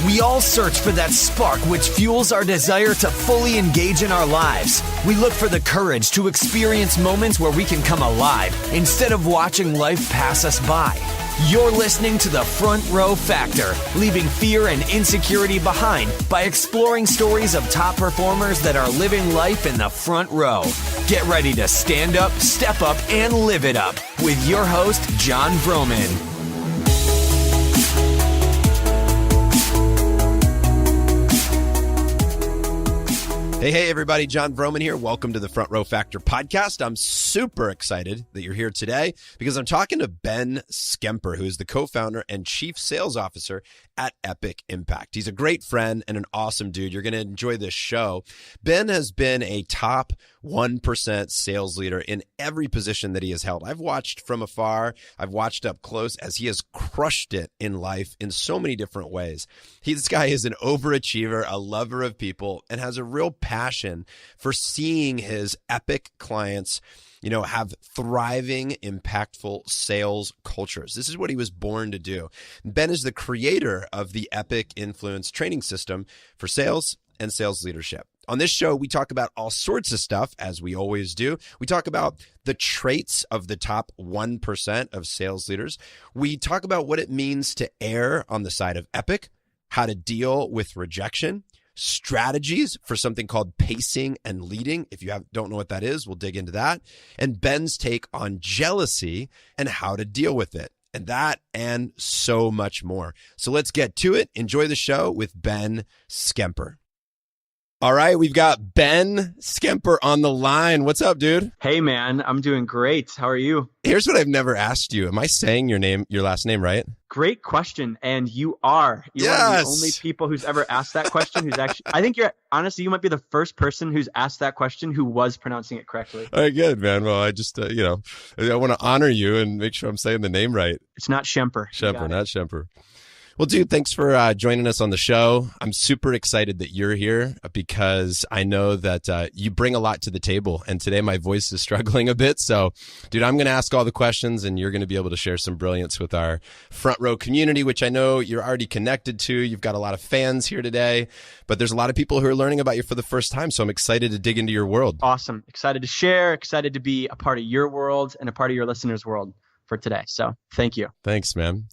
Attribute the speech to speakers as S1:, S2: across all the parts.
S1: We all search for that spark which fuels our desire to fully engage in our lives. We look for the courage to experience moments where we can come alive instead of watching life pass us by. You're listening to the Front Row Factor, leaving fear and insecurity behind by exploring stories of top performers that are living life in the front row. Get ready to stand up, step up, and live it up with your host, John Vroman.
S2: Hey, everybody. John Vroman here. Welcome to the Front Row Factor podcast. I'm super excited that you're here today because I'm talking to Ben Schemper, who is the co-founder and chief sales officer at Epic Impact. He's a great friend and an awesome dude. You're going to enjoy this show. Ben has been a top 1% sales leader in every position that he has held. I've watched from afar. I've watched up close as he has crushed it in life in so many different ways. This guy is an overachiever, a lover of people, and has a real passion for seeing his epic clients, have thriving, impactful sales cultures. This is what he was born to do. Ben is the creator of the Epic Influence training system for sales and sales leadership. On this show, we talk about all sorts of stuff, as we always do. We talk about the traits of the top 1% of sales leaders. We talk about what it means to err on the side of epic, how to deal with rejection, strategies for something called pacing and leading. If you don't know what that is, we'll dig into that. And Ben's take on jealousy and how to deal with it. And that and so much more. So let's get to it. Enjoy the show with Ben Schemper. All right, we've got Ben Schemper on the line. What's up, dude?
S3: Hey, man. I'm doing great. How are you?
S2: Here's what I've never asked you. Am I saying your last name right?
S3: Great question. And you are. You're one of the only people who's ever asked that question who's actually, I think honestly, you might be the first person who's asked that question who was pronouncing it correctly.
S2: All right, good, man. Well, I just, I want to honor you and make sure I'm saying the name right.
S3: It's not Schemper.
S2: Schemper, not Schemper. Well, dude, thanks for joining us on the show. I'm super excited that you're here because I know that you bring a lot to the table. And today my voice is struggling a bit. So, dude, I'm going to ask all the questions and you're going to be able to share some brilliance with our front row community, which I know you're already connected to. You've got a lot of fans here today, but there's a lot of people who are learning about you for the first time. So I'm excited to dig into your world.
S3: Awesome. Excited to share, excited to be a part of your world and a part of your listeners' world for today. So thank you.
S2: Thanks, man.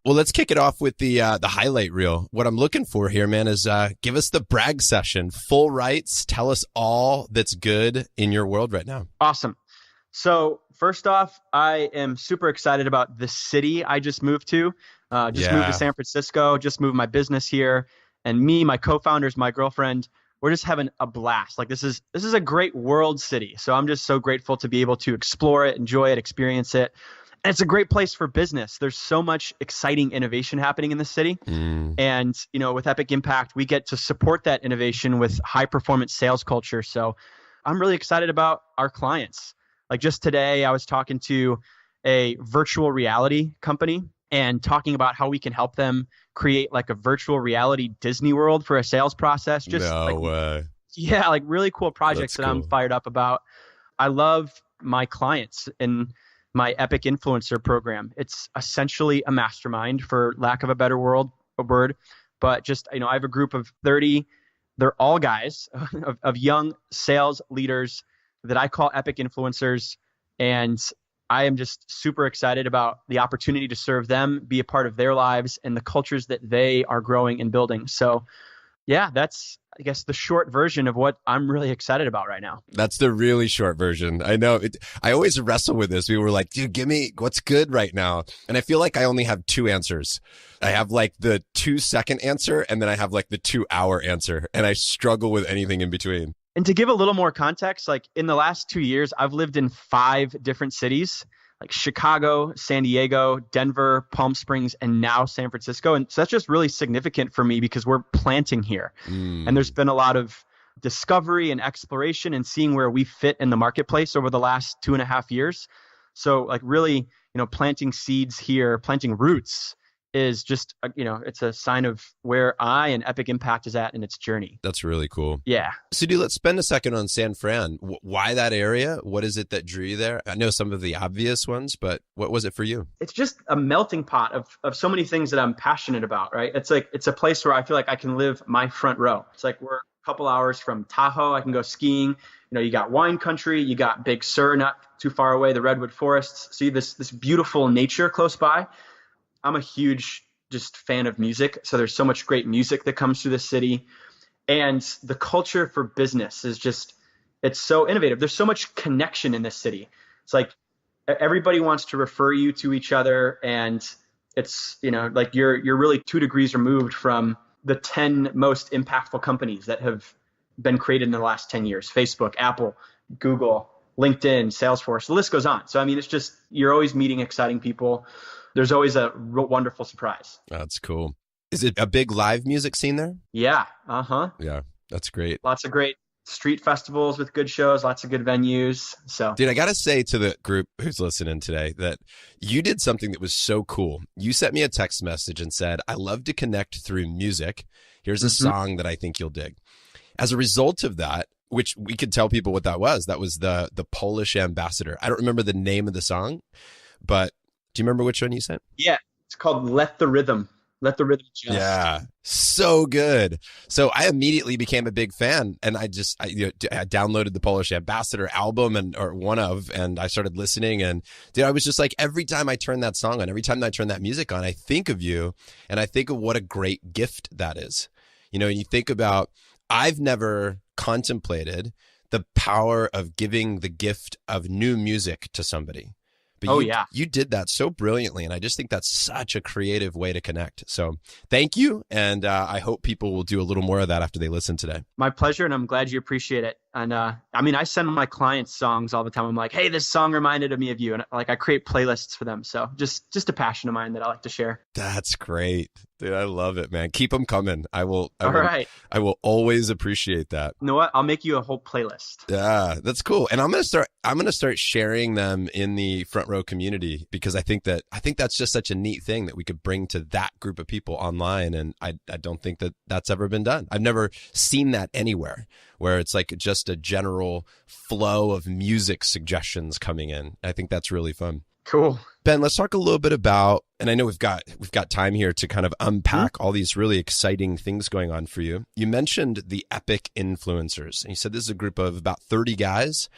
S2: Well, let's kick it off with the highlight reel. What I'm looking for here, man, is give us the brag session, full rights. Tell us all that's good in your world right now.
S3: Awesome. So first off, I am super excited about the city I just moved to. Moved to San Francisco, just moved my business here. And me, my co-founders, my girlfriend, we're just having a blast. Like this is a great world city. So I'm just so grateful to be able to explore it, enjoy it, experience it. And it's a great place for business. There's so much exciting innovation happening in the city. And, with Epic Impact, we get to support that innovation with high performance sales culture. So I'm really excited about our clients. Like just today, I was talking to a virtual reality company and talking about how we can help them create like a virtual reality Disney World for a sales process.
S2: No way.
S3: Yeah, like really cool projects that I'm fired up about. I love my clients and my Epic Influencer program. It's essentially a mastermind, for lack of a better word. But just, I have a group of 30, they're all guys of young sales leaders that I call Epic Influencers. And I am just super excited about the opportunity to serve them, be a part of their lives and the cultures that they are growing and building. So yeah, that's, I guess, the short version of what I'm really excited about right now.
S2: That's the really short version. I know. I always wrestle with this. We were like, dude, give me what's good right now. And I feel like I only have two answers. I have like the 2-second answer, and then I have like the 2-hour answer. And I struggle with anything in between.
S3: And to give a little more context, like in the last 2 years, I've lived in 5 different cities, like Chicago, San Diego, Denver, Palm Springs, and now San Francisco. And so that's just really significant for me because we're planting here. And there's been a lot of discovery and exploration and seeing where we fit in the marketplace over the last 2.5 years. So like really, planting seeds here, planting roots is just, it's a sign of where I and Epic Impact is at in its journey.
S2: That's really cool.
S3: Yeah.
S2: So dude, let's spend a second on San Fran. Why that area? What is it that drew you there? I know some of the obvious ones, but what was it for you?
S3: It's just a melting pot of so many things that I'm passionate about, right? It's a place where I feel like I can live my front row. It's like we're a couple hours from Tahoe. I can go skiing. You got wine country, you got Big Sur not too far away, the redwood forests. See this beautiful nature close by. I'm a huge just fan of music. So there's so much great music that comes through the city. And the culture for business is it's so innovative. There's so much connection in this city. It's like everybody wants to refer you to each other. And it's, like you're really 2 degrees removed from the 10 most impactful companies that have been created in the last 10 years. Facebook, Apple, Google, LinkedIn, Salesforce, the list goes on. So, it's just, you're always meeting exciting people. There's always a wonderful surprise.
S2: That's cool. Is it a big live music scene there?
S3: Yeah. Uh-huh.
S2: Yeah, that's great.
S3: Lots of great street festivals with good shows, lots of good venues. So,
S2: dude, I got to say to the group who's listening today that you did something that was so cool. You sent me a text message and said, I love to connect through music. Here's a song that I think you'll dig. As a result of that, which we could tell people what that was the Polish Ambassador. I don't remember the name of the song, but do you remember which one you sent?
S3: Yeah, it's called Let the Rhythm Adjust.
S2: Yeah, so good. So I immediately became a big fan, and I downloaded the Polish Ambassador album and I started listening, and dude, I was just like, every time I turn that song on, every time I turn that music on, I think of you, and I think of what a great gift that is. And you think about, I've never contemplated the power of giving the gift of new music to somebody. But you did that so brilliantly, and I just think that's such a creative way to connect. So thank you, and I hope people will do a little more of that after they listen today.
S3: My pleasure, and I'm glad you appreciate it. And I send my clients songs all the time. I'm like, hey, this song reminded me of you, and I create playlists for them. So just a passion of mine that I like to share.
S2: That's great. Dude, I love it, man. Keep them coming. I will always appreciate that.
S3: You know what? I'll make you a whole playlist.
S2: Yeah, that's cool. And I'm gonna start sharing them in the Front Row community, because I think that's just such a neat thing that we could bring to that group of people online. And I don't think that that's ever been done. I've never seen that anywhere, where it's like just a general flow of music suggestions coming in. I think that's really fun.
S3: Cool.
S2: Ben, let's talk a little bit about, and I know we've got time here to kind of unpack all these really exciting things going on for you. You mentioned the Epic influencers, and you said this is a group of about 30 guys.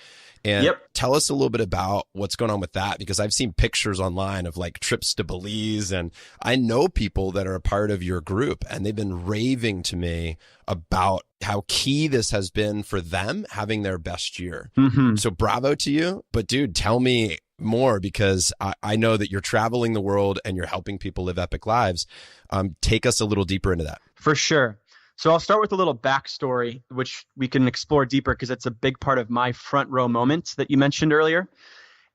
S2: And tell us a little bit about what's going on with that, because I've seen pictures online of like trips to Belize, and I know people that are a part of your group, and they've been raving to me about how key this has been for them having their best year. Mm-hmm. So bravo to you. But dude, tell me more, because I know that you're traveling the world and you're helping people live epic lives. Take us a little deeper into that.
S3: For sure. So I'll start with a little backstory, which we can explore deeper because it's a big part of my front row moments that you mentioned earlier.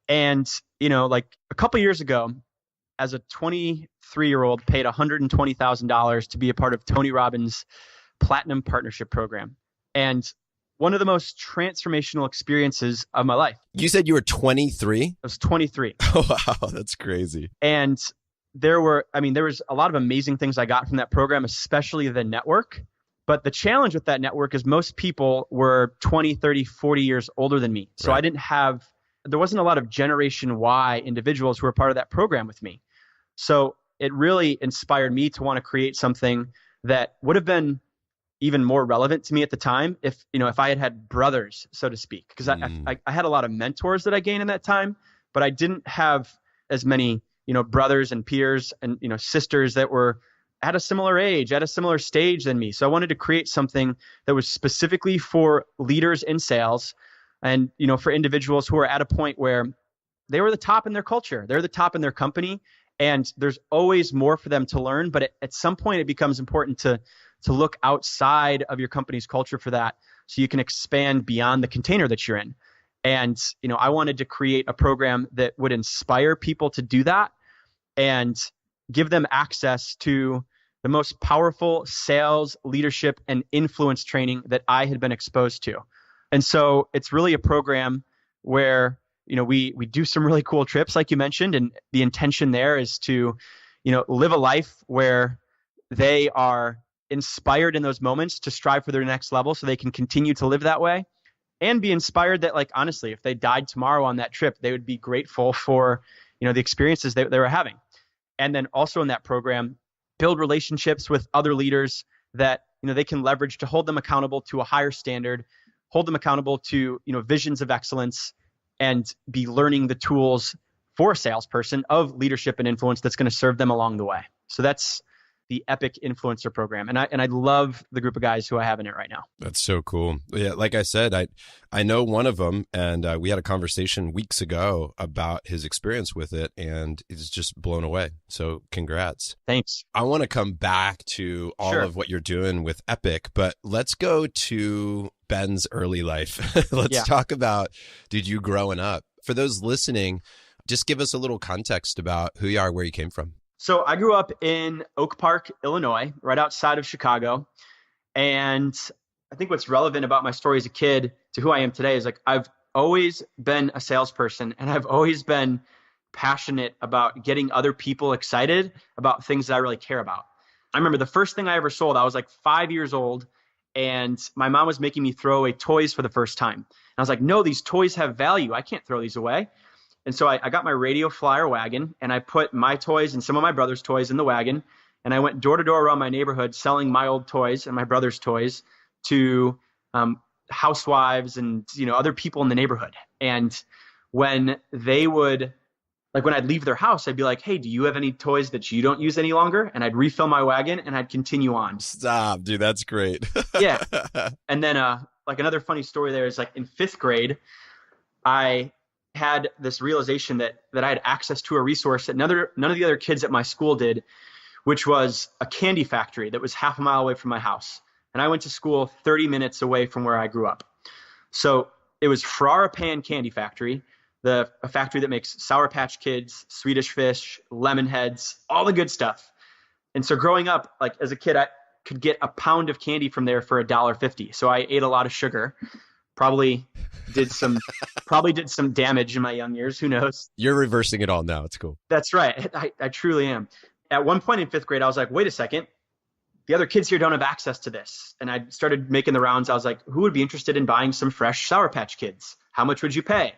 S3: And, like a couple years ago, as a 23-year-old, paid $120,000 to be a part of Tony Robbins' Platinum Partnership Program. And one of the most transformational experiences of my life.
S2: You said you were 23?
S3: I was 23.
S2: Oh, wow. That's crazy.
S3: And there was a lot of amazing things I got from that program, especially the network. But the challenge with that network is most people were 20, 30, 40 years older than me. So right. There wasn't a lot of Generation Y individuals who were part of that program with me. So it really inspired me to want to create something that would have been even more relevant to me at the time if I had brothers, so to speak, because I had a lot of mentors that I gained in that time, but I didn't have as many, brothers and peers and, sisters that were at a similar age, at a similar stage than me. So I wanted to create something that was specifically for leaders in sales and, for individuals who are at a point where they were the top in their culture, they're the top in their company, and there's always more for them to learn. But at some point it becomes important to look outside of your company's culture for that, so you can expand beyond the container that you're in. And, I wanted to create a program that would inspire people to do that and give them access to the most powerful sales, leadership, and influence training that I had been exposed to. And so it's really a program where, we do some really cool trips, like you mentioned, and the intention there is to, live a life where they are inspired in those moments to strive for their next level so they can continue to live that way, and be inspired that, like, honestly, if they died tomorrow on that trip, they would be grateful for, the experiences they were having. And then also in that program, build relationships with other leaders that, they can leverage to hold them accountable to a higher standard, hold them accountable to, visions of excellence, and be learning the tools for a salesperson of leadership and influence that's going to serve them along the way. So that's the Epic Influencer Program. And I love the group of guys who I have in it right now.
S2: That's so cool. Yeah, like I said, I know one of them, and we had a conversation weeks ago about his experience with it, and he's just blown away. So congrats.
S3: Thanks.
S2: I want to come back to all of what you're doing with Epic, but let's go to Ben's early life. Let's talk about, dude, you growing up. For those listening, just give us a little context about who you are, where you came from.
S3: So I grew up in Oak Park, Illinois, right outside of Chicago. And I think what's relevant about my story as a kid to who I am today is, like, I've always been a salesperson, and I've always been passionate about getting other people excited about things that I really care about. I remember the first thing I ever sold, I was like 5 years old, and my mom was making me throw away toys for the first time. And I was like, no, these toys have value. I can't throw these away. And so I got my radio flyer wagon, and I put my toys and some of my brother's toys in the wagon. And I went door to door around my neighborhood selling my old toys and my brother's toys to housewives and, other people in the neighborhood. And when they would, like, when I'd leave their house, I'd be like, hey, do you have any toys that you don't use any longer? And I'd refill my wagon and I'd continue on.
S2: Stop, dude. That's great.
S3: Yeah. And then like, another funny story there is, like, in 5th grade, I had this realization that I had access to a resource that none of the other kids at my school did, which was a candy factory that was half a mile away from my house. And I went to school 30 minutes away from where I grew up. So it was Ferrara Pan Candy Factory, a factory that makes Sour Patch Kids, Swedish Fish, lemon heads, all the good stuff. And so growing up, like, as a kid, I could get a pound of candy from there for $1.50. So I ate a lot of sugar. Probably did some damage in my young years. Who knows?
S2: You're reversing it all now. It's cool.
S3: That's right. I truly am. At one point in 5th grade, I was like, wait a second. The other kids here don't have access to this. And I started making the rounds. I was like, who would be interested in buying some fresh Sour Patch Kids? How much would you pay?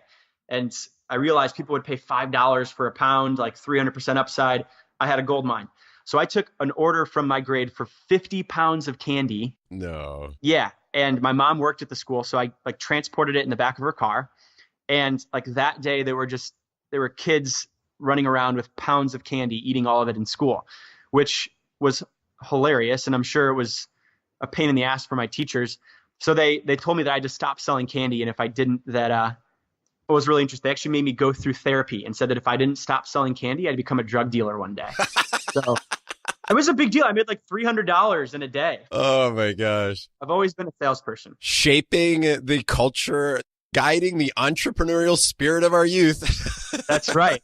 S3: And I realized people would pay $5 for a pound, like 300% upside. I had a gold mine. So I took an order from my grade for 50 pounds of candy.
S2: No.
S3: Yeah. And my mom worked at the school, so I, like, transported it in the back of her car. And, like, that day there were kids running around with pounds of candy, eating all of it in school, which was hilarious. And I'm sure it was a pain in the ass for my teachers. So they told me that I had to stop selling candy. And if I didn't, that it was really interesting. They actually made me go through therapy and said that if I didn't stop selling candy, I'd become a drug dealer one day. So it was a big deal. I made like $300 in a day.
S2: Oh my gosh.
S3: I've always been a salesperson.
S2: Shaping the culture, guiding the entrepreneurial spirit of our youth.
S3: That's right.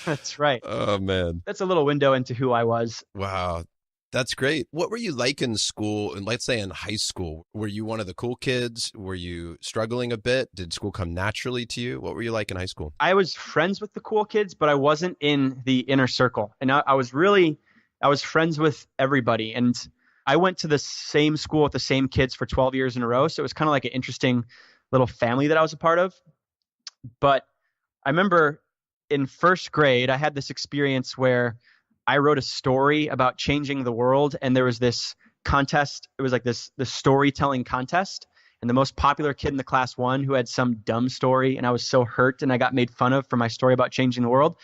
S3: That's right.
S2: Oh man.
S3: That's a little window into who I was.
S2: Wow. That's great. What were you like in school? And let's say in high school, were you one of the cool kids? Were you struggling a bit? Did school come naturally to you? What were you like in high school?
S3: I was friends with the cool kids, but I wasn't in the inner circle. And I was friends with everybody. And I went to the same school with the same kids for 12 years in a row. So it was kind of like an interesting little family that I was a part of. But I remember in first grade, I had this experience where I wrote a story about changing the world. And there was this contest. It was like this storytelling contest. And the most popular kid in the class won, who had some dumb story. And I was so hurt, and I got made fun of for my story about changing the world.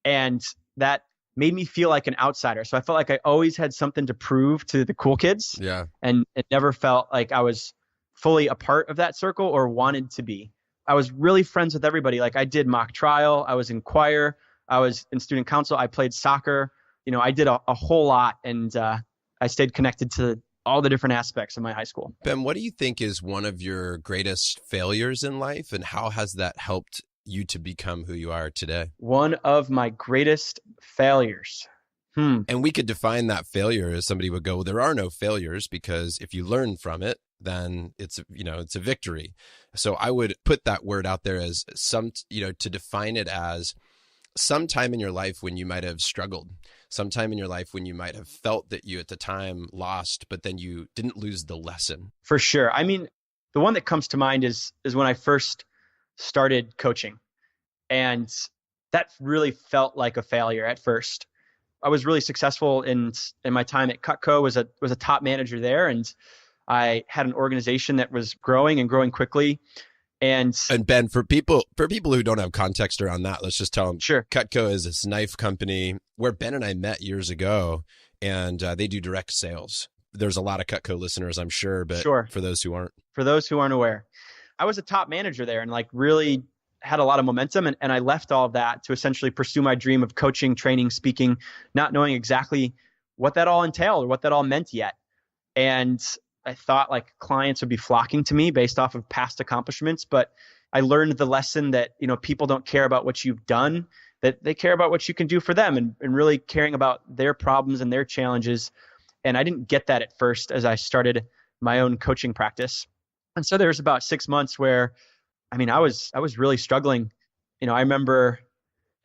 S3: And that made me feel like an outsider. So I felt like I always had something to prove to the cool kids.
S2: Yeah.
S3: And it never felt like I was fully a part of that circle or wanted to be. I was really friends with everybody. Like, I did mock trial. I was in choir. I was in student council. I played soccer. You know, I did a whole lot, and I stayed connected to all the different aspects of my high school.
S2: Ben, what do you think is one of your greatest failures in life, and how has that helped you to become who you are today? One
S3: of my greatest failures.
S2: And we could define that failure as somebody would go, well, there are no failures, because if you learn from it, then it's a victory. So I would put that word out there as to define it as some time in your life when you might have struggled. sometime in your life when you might have felt that you at the time lost, but then you didn't lose the lesson?
S3: For sure. I mean, the one that comes to mind is when I first started coaching. And that really felt like a failure at first. I was really successful in my time at Cutco, was a top manager there, and I had an organization that was growing and growing quickly. And
S2: Ben, for people who don't have context around that, let's just tell them.
S3: Sure.
S2: Cutco is this knife company where Ben and I met years ago, and they do direct sales. There's a lot of Cutco listeners, I'm sure, but
S3: Sure.
S2: For those who aren't
S3: aware, I was a top manager there and like really had a lot of momentum. And I left all of that to essentially pursue my dream of coaching, training, speaking, not knowing exactly what that all entailed or what that all meant yet. And I thought like clients would be flocking to me based off of past accomplishments, but I learned the lesson that, people don't care about what you've done, that they care about what you can do for them and really caring about their problems and their challenges. And I didn't get that at first as I started my own coaching practice. And so there was about 6 months where, I was really struggling. I remember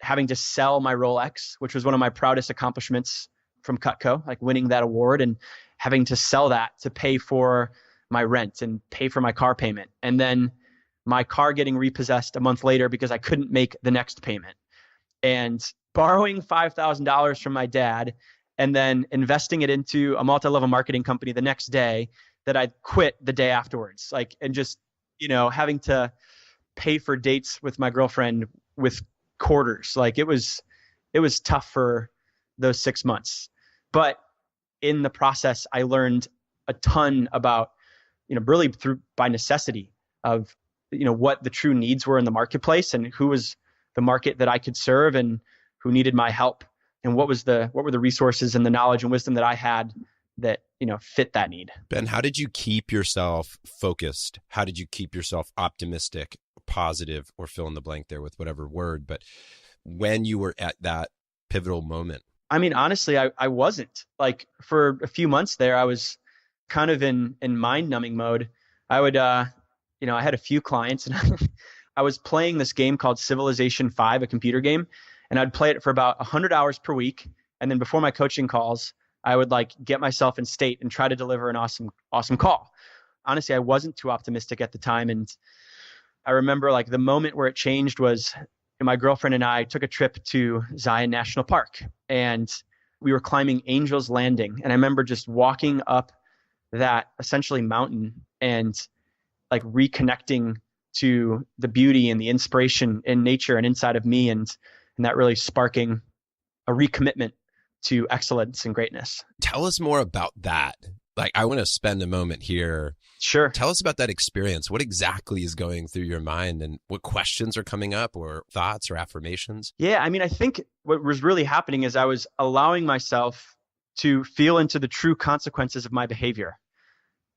S3: having to sell my Rolex, which was one of my proudest accomplishments from Cutco, like winning that award and having to sell that to pay for my rent and pay for my car payment. And then my car getting repossessed a month later because I couldn't make the next payment. And borrowing $5,000 from my dad and then investing it into a multi-level marketing company the next day that I'd quit the day afterwards. And just, having to pay for dates with my girlfriend with quarters. It was tough for those 6 months. But in the process, I learned a ton about, really by necessity of, what the true needs were in the marketplace and who was the market that I could serve and who needed my help and what were the resources and the knowledge and wisdom that I had that, fit that need.
S2: Ben, how did you keep yourself focused? How did you keep yourself optimistic, positive, or fill in the blank there with whatever word? But when you were at that pivotal moment?
S3: Honestly, I wasn't. For a few months there, I was kind of in mind-numbing mode. I would, I had a few clients and I was playing this game called Civilization 5, a computer game, and I'd play it for about 100 hours per week. And then before my coaching calls, I would get myself in state and try to deliver an awesome call. Honestly, I wasn't too optimistic at the time. And I remember the moment where it changed was my girlfriend and I took a trip to Zion National Park and we were climbing Angel's Landing. And I remember just walking up that essentially mountain and reconnecting to the beauty and the inspiration in nature and inside of me and that really sparking a recommitment to excellence and greatness.
S2: Tell us more about that. I want to spend a moment here.
S3: Sure.
S2: Tell us about that experience. What exactly is going through your mind and what questions are coming up or thoughts or affirmations?
S3: Yeah, I think what was really happening is I was allowing myself to feel into the true consequences of my behavior.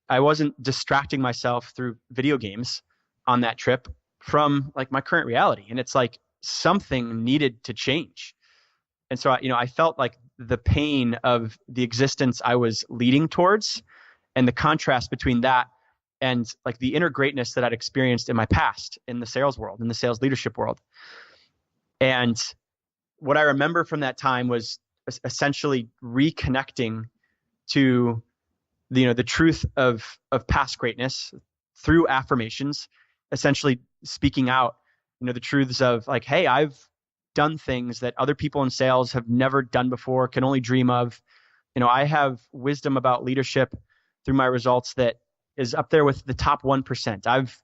S3: I wasn't distracting myself through video games on that trip from my current reality. And it's something needed to change. And so, I felt the pain of the existence I was leading towards and the contrast between that and the inner greatness that I'd experienced in my past in the sales world, in the sales leadership world. And what I remember from that time was essentially reconnecting to the truth of past greatness through affirmations, essentially speaking out, the truths of hey, I've done things that other people in sales have never done before, can only dream of. I have wisdom about leadership through my results that is up there with the top 1%. I've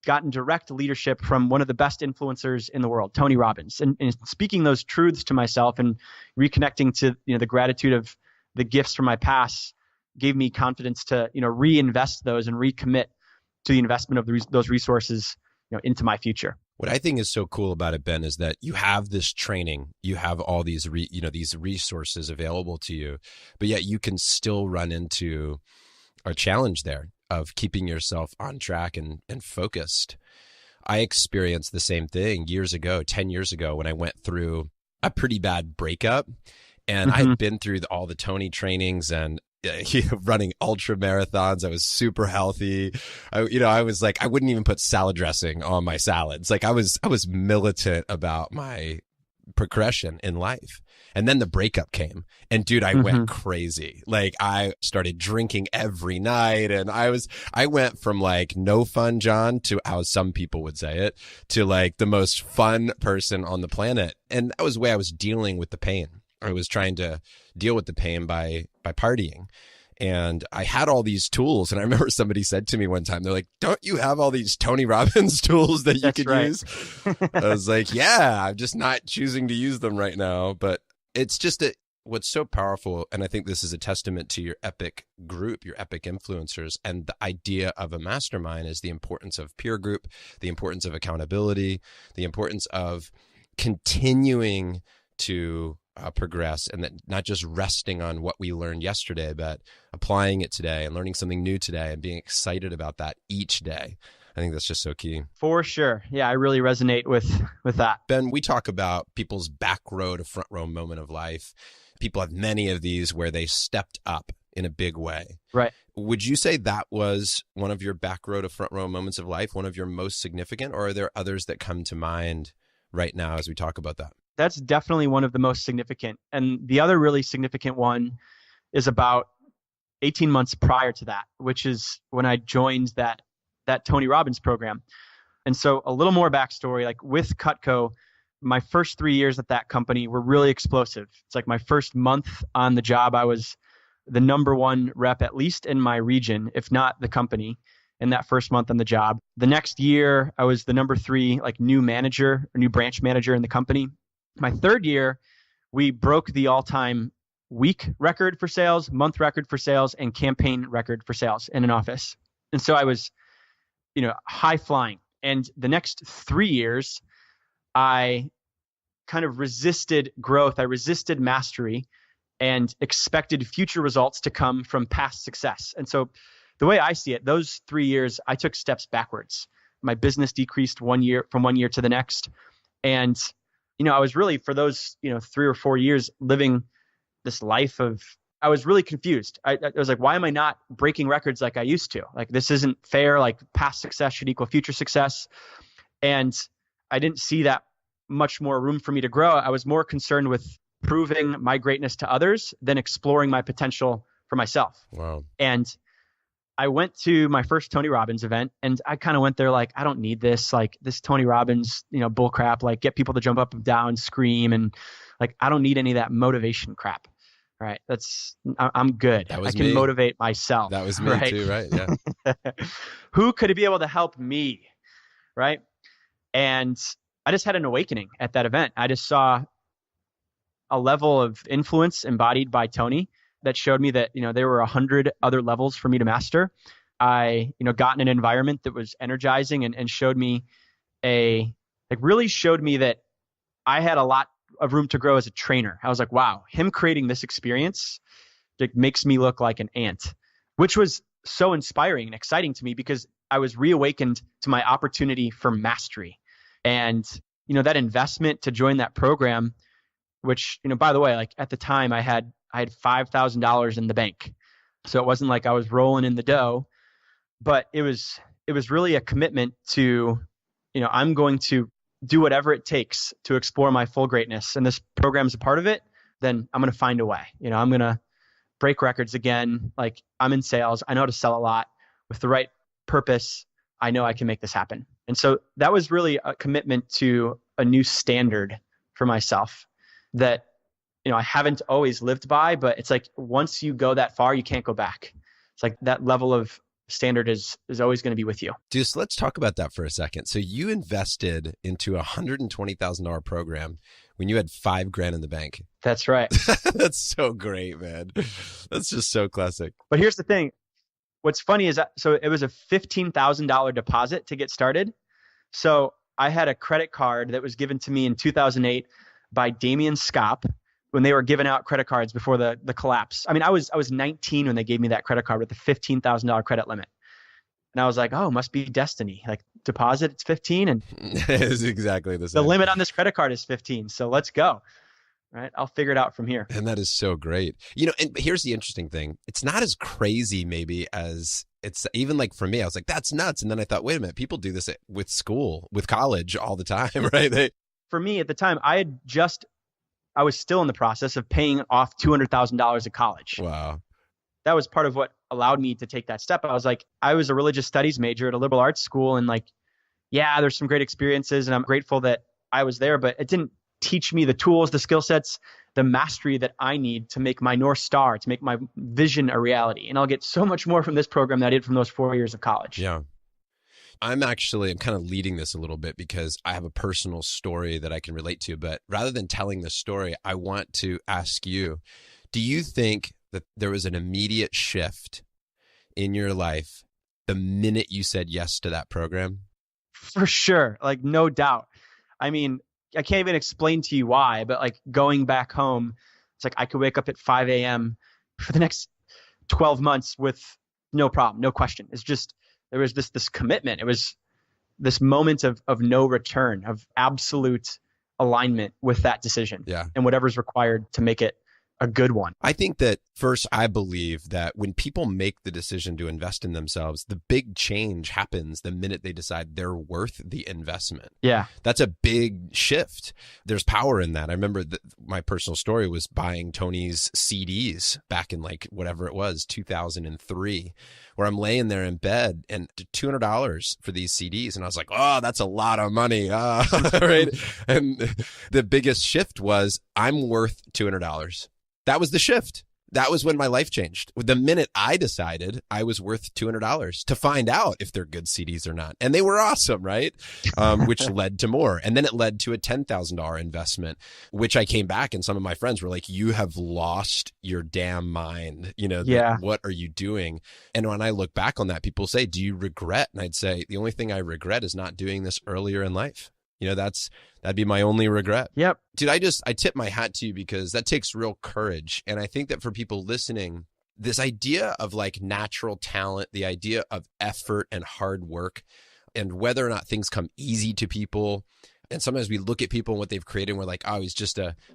S3: gotten direct leadership from one of the best influencers in the world, Tony Robbins, and speaking those truths to myself and reconnecting to the gratitude of the gifts from my past gave me confidence to reinvest those and recommit to the investment of those resources into my future.
S2: What I think is so cool about it, Ben, is that you have this training, you have all these these resources available to you, but yet you can still run into a challenge there of keeping yourself on track and focused. I experienced the same thing 10 years ago, when I went through a pretty bad breakup, and I'd been through all the Tony trainings and running ultra marathons. I was super healthy. I was I wouldn't even put salad dressing on my salads. I was militant about my progression in life. And then the breakup came. And dude, I went crazy. Like I started drinking every night. And I went from like no fun John to how some people would say it to like the most fun person on the planet. And that was the way I was dealing with the pain. I was trying to deal with the pain by partying. And I had all these tools. And I remember somebody said to me one time, they're like, don't you have all these Tony Robbins tools that you could use? I was like, yeah, I'm just not choosing to use them right now. But it's just what's so powerful. And I think this is a testament to your epic group, your epic influencers. And the idea of a mastermind is the importance of peer group, the importance of accountability, the importance of continuing to progress, and that not just resting on what we learned yesterday, but applying it today and learning something new today and being excited about that each day. I think that's just so key.
S3: For sure. Yeah, I really resonate with that.
S2: Ben, we talk about people's back row to front row moment of life. People have many of these where they stepped up in a big way.
S3: Right.
S2: Would you say that was one of your back row to front row moments of life, one of your most significant, or are there others that come to mind right now as we talk about that?
S3: That's definitely one of the most significant. And the other really significant one is about 18 months prior to that, which is when I joined that Tony Robbins program. And so a little more backstory, like with Cutco, my first 3 years at that company were really explosive. It's like my first month on the job, I was the number one rep, at least in my region, if not the company, in that first month on the job. The next year, I was the number 3, like new manager or new branch manager in the company. My third year, we broke the all-time week record for sales, month record for sales, and campaign record for sales in an office. And so I was, high flying. And the next 3 years, I kind of resisted growth. I resisted mastery and expected future results to come from past success. And so the way I see it, those 3 years, I took steps backwards. My business decreased from 1 year to the next. And I was really, for those, 3 or 4 years living this life I was really confused. I was like, why am I not breaking records like I used to? Like, this isn't fair. Like, past success should equal future success. And I didn't see that much more room for me to grow. I was more concerned with proving my greatness to others than exploring my potential for myself.
S2: Wow.
S3: And I went to my first Tony Robbins event, and I kind of went there like, I don't need this, like this Tony Robbins, bull crap, like get people to jump up and down, scream. And like, I don't need any of that motivation crap. Right. I'm good. I can motivate myself.
S2: That was me too. Right. Yeah.
S3: Who could be able to help me? Right. And I just had an awakening at that event. I just saw a level of influence embodied by Tony that showed me that, there were 100 other levels for me to master. I, got in an environment that was energizing and showed me really showed me that I had a lot of room to grow as a trainer. I was like, wow, him creating this experience makes me look like an ant, which was so inspiring and exciting to me because I was reawakened to my opportunity for mastery. And, that investment to join that program, which, by the way, like at the time I had $5,000 in the bank. So it wasn't like I was rolling in the dough, but it was really a commitment to, I'm going to do whatever it takes to explore my full greatness. And this program's a part of it. Then I'm going to find a way. I'm going to break records again. Like, I'm in sales. I know how to sell a lot. With the right purpose, I know I can make this happen. And so that was really a commitment to a new standard for myself that, I haven't always lived by, but it's like once you go that far, you can't go back. It's like that level of standard is always going to be with you.
S2: Dude, so let's talk about that for a second. So you invested into a $120,000 program when you had $5,000 in the bank.
S3: That's right.
S2: That's so great, man. That's just so classic.
S3: But here's the thing. What's funny is so it was a $15,000 deposit to get started. So I had a credit card that was given to me in 2008 by Damien Scop when they were giving out credit cards before the collapse. I mean, I was 19 when they gave me that credit card with the $15,000 credit limit. And I was like, oh, must be destiny. Like, deposit, it's 15. And
S2: it's exactly the same.
S3: The limit on this credit card is 15. So let's go. Right. I'll figure it out from here.
S2: And that is so great. And here's the interesting thing. It's not as crazy maybe as it's even like for me, I was like, that's nuts. And then I thought, wait a minute, people do this with college all the time, right?
S3: For me at the time, I had just I was still in the process of paying off $200,000 of college.
S2: Wow.
S3: That was part of what allowed me to take that step. I was like, I was a religious studies major at a liberal arts school, and like, yeah, there's some great experiences and I'm grateful that I was there, but it didn't teach me the tools, the skill sets, the mastery that I need to make my North Star, to make my vision a reality. And I'll get so much more from this program than I did from those 4 years of college.
S2: Yeah. I'm kind of leading this a little bit because I have a personal story that I can relate to. But rather than telling the story, I want to ask you, do you think that there was an immediate shift in your life the minute you said yes to that program?
S3: For sure. Like, no doubt. I mean, I can't even explain to you why, but like going back home, it's like I could wake up at 5 a.m. for the next 12 months with no problem, no question. It's just, there was this commitment. It was this moment of no return, of absolute alignment with that decision.
S2: Yeah.
S3: And whatever's required to make it a good one.
S2: I think that first, I believe that when people make the decision to invest in themselves, the big change happens the minute they decide they're worth the investment.
S3: Yeah.
S2: That's a big shift. There's power in that. I remember my personal story was buying Tony's CDs back in like whatever it was, 2003, where I'm laying there in bed and $200 for these CDs. And I was like, oh, that's a lot of money. Right. And the biggest shift was I'm worth $200. That was the shift. That was when my life changed. The minute I decided I was worth $200 to find out if they're good CDs or not. And they were awesome, right? Which led to more. And then it led to a $10,000 investment, which I came back and some of my friends were like, you have lost your damn mind.
S3: Yeah.
S2: What are you doing? And when I look back on that, people say, do you regret? And I'd say, the only thing I regret is not doing this earlier in life. That'd be my only regret.
S3: Yep.
S2: Dude, I tip my hat to you because that takes real courage. And I think that for people listening, this idea of like natural talent, the idea of effort and hard work, and whether or not things come easy to people. And sometimes we look at people and what they've created and we're like, oh,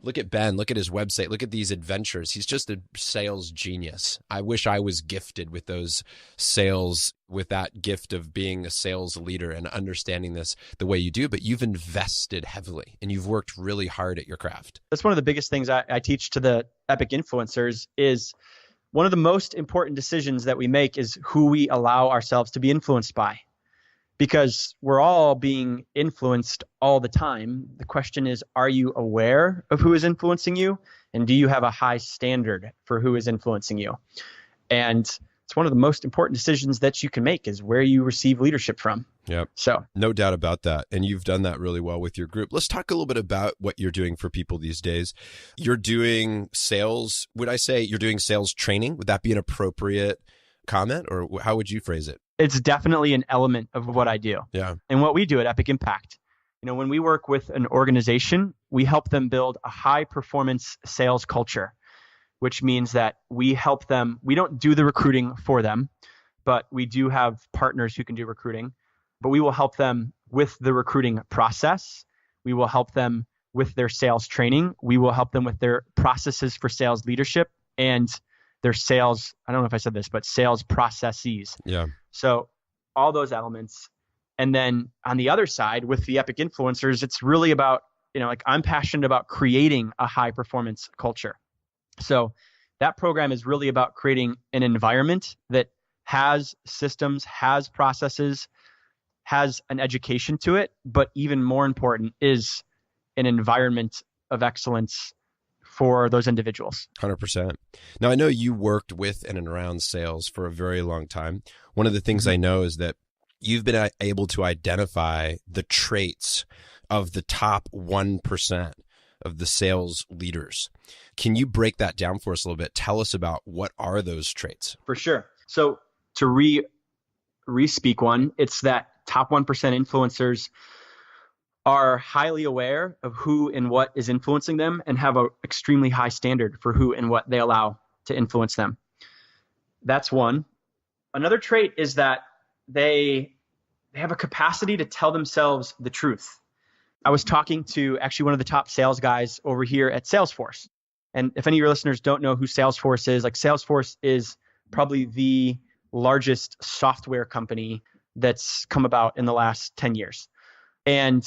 S2: look at Ben, look at his website, look at these adventures. He's just a sales genius. I wish I was gifted with those sales, with that gift of being a sales leader and understanding this the way you do, but you've invested heavily and you've worked really hard at your craft.
S3: That's one of the biggest things I teach to the epic influencers is one of the most important decisions that we make is who we allow ourselves to be influenced by. Because we're all being influenced all the time. The question is, are you aware of who is influencing you? And do you have a high standard for who is influencing you? And it's one of the most important decisions that you can make is where you receive leadership from.
S2: Yep.
S3: So
S2: no doubt about that. And you've done that really well with your group. Let's talk a little bit about what you're doing for people these days. You're doing sales. Would I say you're doing sales training? Would that be an appropriate comment, or how would you phrase it?
S3: It's definitely an element of what I do.
S2: Yeah.
S3: And what we do at Epic Impact. When we work with an organization, we help them build a high performance sales culture, which means that we help them. We don't do the recruiting for them, but we do have partners who can do recruiting. But we will help them with the recruiting process. We will help them with their sales training. We will help them with their processes for sales leadership and their sales, I don't know if I said this, but sales processes.
S2: Yeah.
S3: So all those elements. And then on the other side with the epic influencers, it's really about, I'm passionate about creating a high performance culture. So that program is really about creating an environment that has systems, has processes, has an education to it, but even more important is an environment of excellence for those individuals.
S2: 100%. Now, I know you worked with and around sales for a very long time. One of the things I know is that you've been able to identify the traits of the top 1% of the sales leaders. Can you break that down for us a little bit? Tell us about what are those traits?
S3: For sure. So to re-speak one, it's that top 1% influencers are highly aware of who and what is influencing them and have an extremely high standard for who and what they allow to influence them. That's one. Another trait is that they have a capacity to tell themselves the truth. I was talking to actually one of the top sales guys over here at Salesforce. And if any of your listeners don't know who Salesforce is, like Salesforce is probably the largest software company that's come about in the last 10 years. And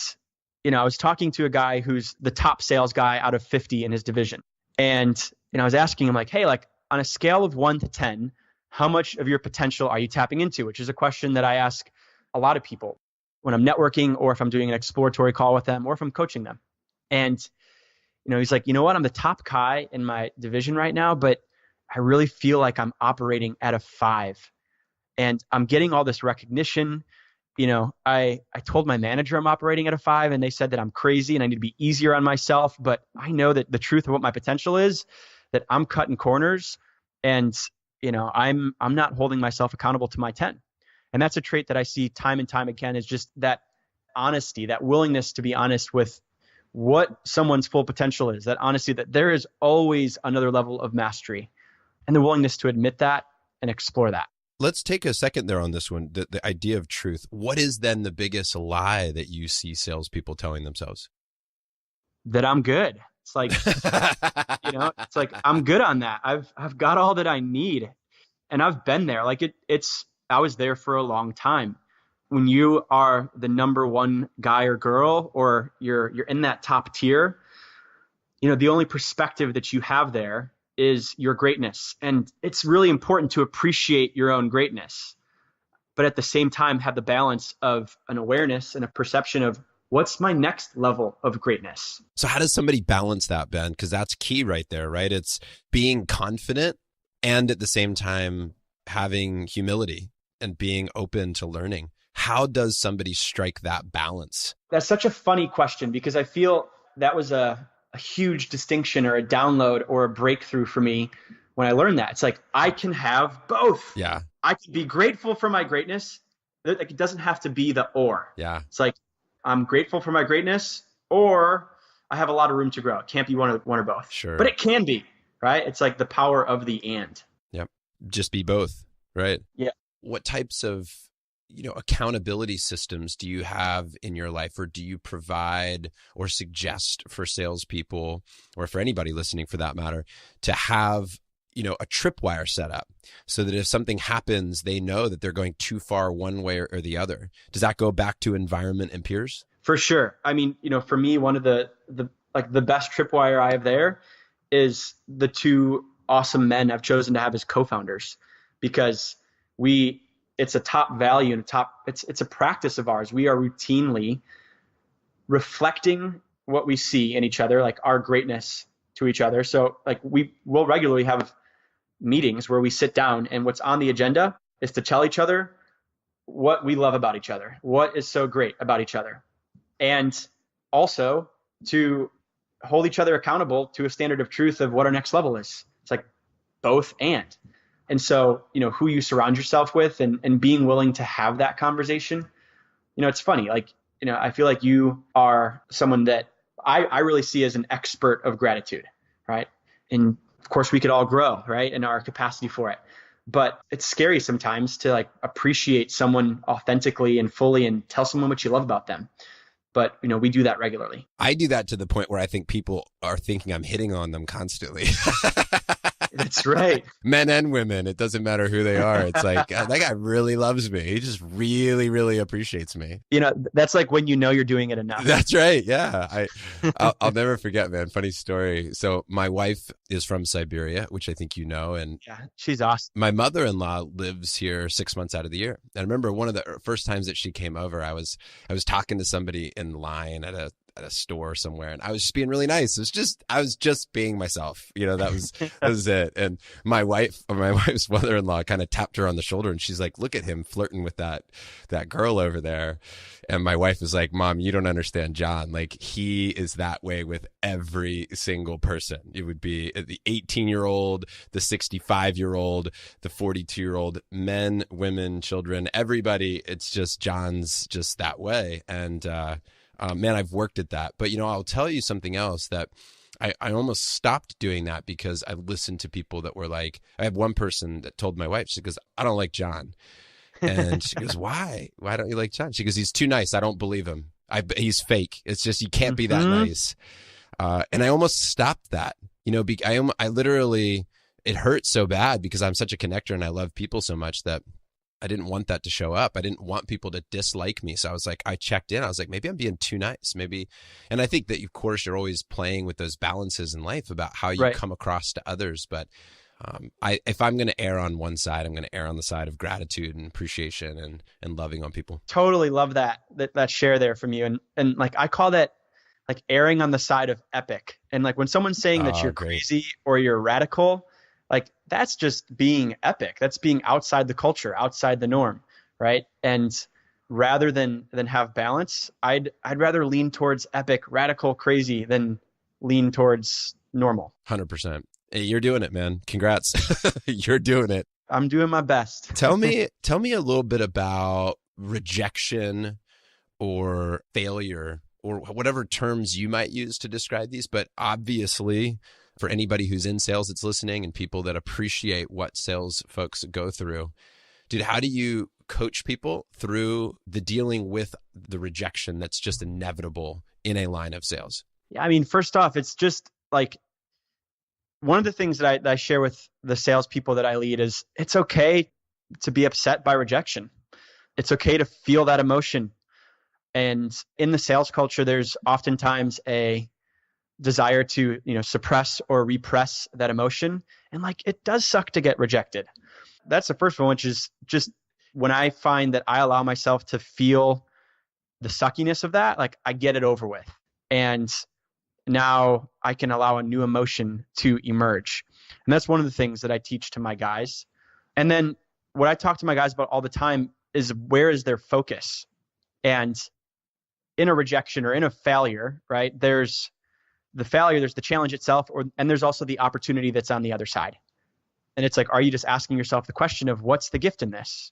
S3: I was talking to a guy who's the top sales guy out of 50 in his division. And, I was asking him like, hey, like on a scale of 1 to 10, how much of your potential are you tapping into? Which is a question that I ask a lot of people when I'm networking, or if I'm doing an exploratory call with them, or if I'm coaching them. And, he's like, you know what? I'm the top guy in my division right now, but I really feel like I'm operating at a 5. And I'm getting all this recognition. I told my manager I'm operating at a 5, and they said that I'm crazy and I need to be easier on myself. But I know that the truth of what my potential is, that I'm cutting corners, and I'm not holding myself accountable to my 10. And that's a trait that I see time and time again, is just that honesty, that willingness to be honest with what someone's full potential is, that honesty that there is always another level of mastery, and the willingness to admit that and explore that.
S2: Let's take a second there on this one, the idea of truth. What is then the biggest lie that you see salespeople telling themselves?
S3: That I'm good. It's like, it's like, I'm good on that. I've got all that I need, and I've been there. Like I was there for a long time. When you are the number one guy or girl, or you're in that top tier, the only perspective that you have there is your greatness. And it's really important to appreciate your own greatness, but at the same time have the balance of an awareness and a perception of what's my next level of greatness.
S2: So how does somebody balance that, Ben? Because that's key right there, right? It's being confident and at the same time having humility and being open to learning. How does somebody strike that balance?
S3: That's such a funny question, because I feel that was a huge distinction, or a download, or a breakthrough for me when I learned that. It's like, I can have both.
S2: Yeah.
S3: I can be grateful for my greatness. Like, it doesn't have to be the or.
S2: Yeah.
S3: It's like, I'm grateful for my greatness, or I have a lot of room to grow. It can't be one or both.
S2: Sure.
S3: But it can be, right? It's like the power of the and.
S2: Yep. Just be both, right?
S3: Yeah.
S2: What types of accountability systems do you have in your life, or do you provide or suggest for salespeople, or for anybody listening for that matter, to have, a tripwire set up so that if something happens, they know that they're going too far one way or the other? Does that go back to environment and peers?
S3: For sure. I mean, for me, one of the best tripwire I have there is the 2 awesome men I've chosen to have as co-founders, because it's a top value and it's a practice of ours. We are routinely reflecting what we see in each other, like our greatness to each other. So like we will regularly have meetings where we sit down, and what's on the agenda is to tell each other what we love about each other, what is so great about each other, and also to hold each other accountable to a standard of truth of what our next level is. It's like both and. And so, who you surround yourself with, and being willing to have that conversation, it's funny. Like, I feel like you are someone that I really see as an expert of gratitude, right? And of course we could all grow, right, in our capacity for it. But it's scary sometimes to like appreciate someone authentically and fully, and tell someone what you love about them. But, we do that regularly.
S2: I do that to the point where I think people are thinking I'm hitting on them constantly.
S3: That's right.
S2: Men and women. It doesn't matter who they are. It's like, that guy really loves me. He just really, really appreciates me.
S3: That's like when you're doing it enough.
S2: That's right. Yeah. I'll never forget, man. Funny story. So my wife is from Siberia, which I think and
S3: yeah, she's awesome.
S2: My mother-in-law lives here 6 months out of the year. And I remember one of the first times that she came over, I was talking to somebody in line at a store somewhere, and I was just being really nice. I was just being myself. That was it. And my wife's mother-in-law kind of tapped her on the shoulder, and she's like, "Look at him flirting with that girl over there." And my wife was like, "Mom, you don't understand John. Like, he is that way with every single person. It would be the 18-year-old, the 65-year-old, the 42-year-old, men, women, children, everybody. It's just John's just that way." And man, I've worked at that. But, I'll tell you something else, that I almost stopped doing that because I listened to people that were like, I have one person that told my wife, she goes, "I don't like John." And she goes, "Why? Why don't you like John?" She goes, "He's too nice. I don't believe him. He's fake. It's just, you can't be that nice." And I almost stopped that, I literally, it hurts so bad because I'm such a connector and I love people so much that didn't want that to show up. I didn't want people to dislike me. So I was like, I checked in. I was like, maybe I'm being too nice. Maybe. And I think that, of course, you're always playing with those balances in life about how you come across to others. But if I'm going to err on one side, I'm going to err on the side of gratitude and appreciation and loving on people.
S3: Totally love that share there from you. And like, I call that like erring on the side of epic. And like when someone's saying that you're crazy or you're radical, like that's just being epic. That's being outside the culture, outside the norm, right? And rather than have balance, I'd rather lean towards epic, radical, crazy than lean towards normal.
S2: 100%. Hey, you're doing it, man. Congrats. You're doing it.
S3: I'm doing my best.
S2: Tell me a little bit about rejection or failure or whatever terms you might use to describe these. But obviously, for anybody who's in sales that's listening and people that appreciate what sales folks go through, dude, how do you coach people through the dealing with the rejection that's just inevitable in a line of sales?
S3: Yeah, I mean, first off, it's just like one of the things that I share with the salespeople that I lead is it's okay to be upset by rejection. It's okay to feel that emotion. And in the sales culture, there's oftentimes a desire to, suppress or repress that emotion. And like, it does suck to get rejected. That's the first one, which is just when I find that I allow myself to feel the suckiness of that, like I get it over with. And now I can allow a new emotion to emerge. And that's one of the things that I teach to my guys. And then what I talk to my guys about all the time is where is their focus? And in a rejection or in a failure, right? There's the failure, there's the challenge itself, and there's also the opportunity that's on the other side. And it's like, are you just asking yourself the question of what's the gift in this?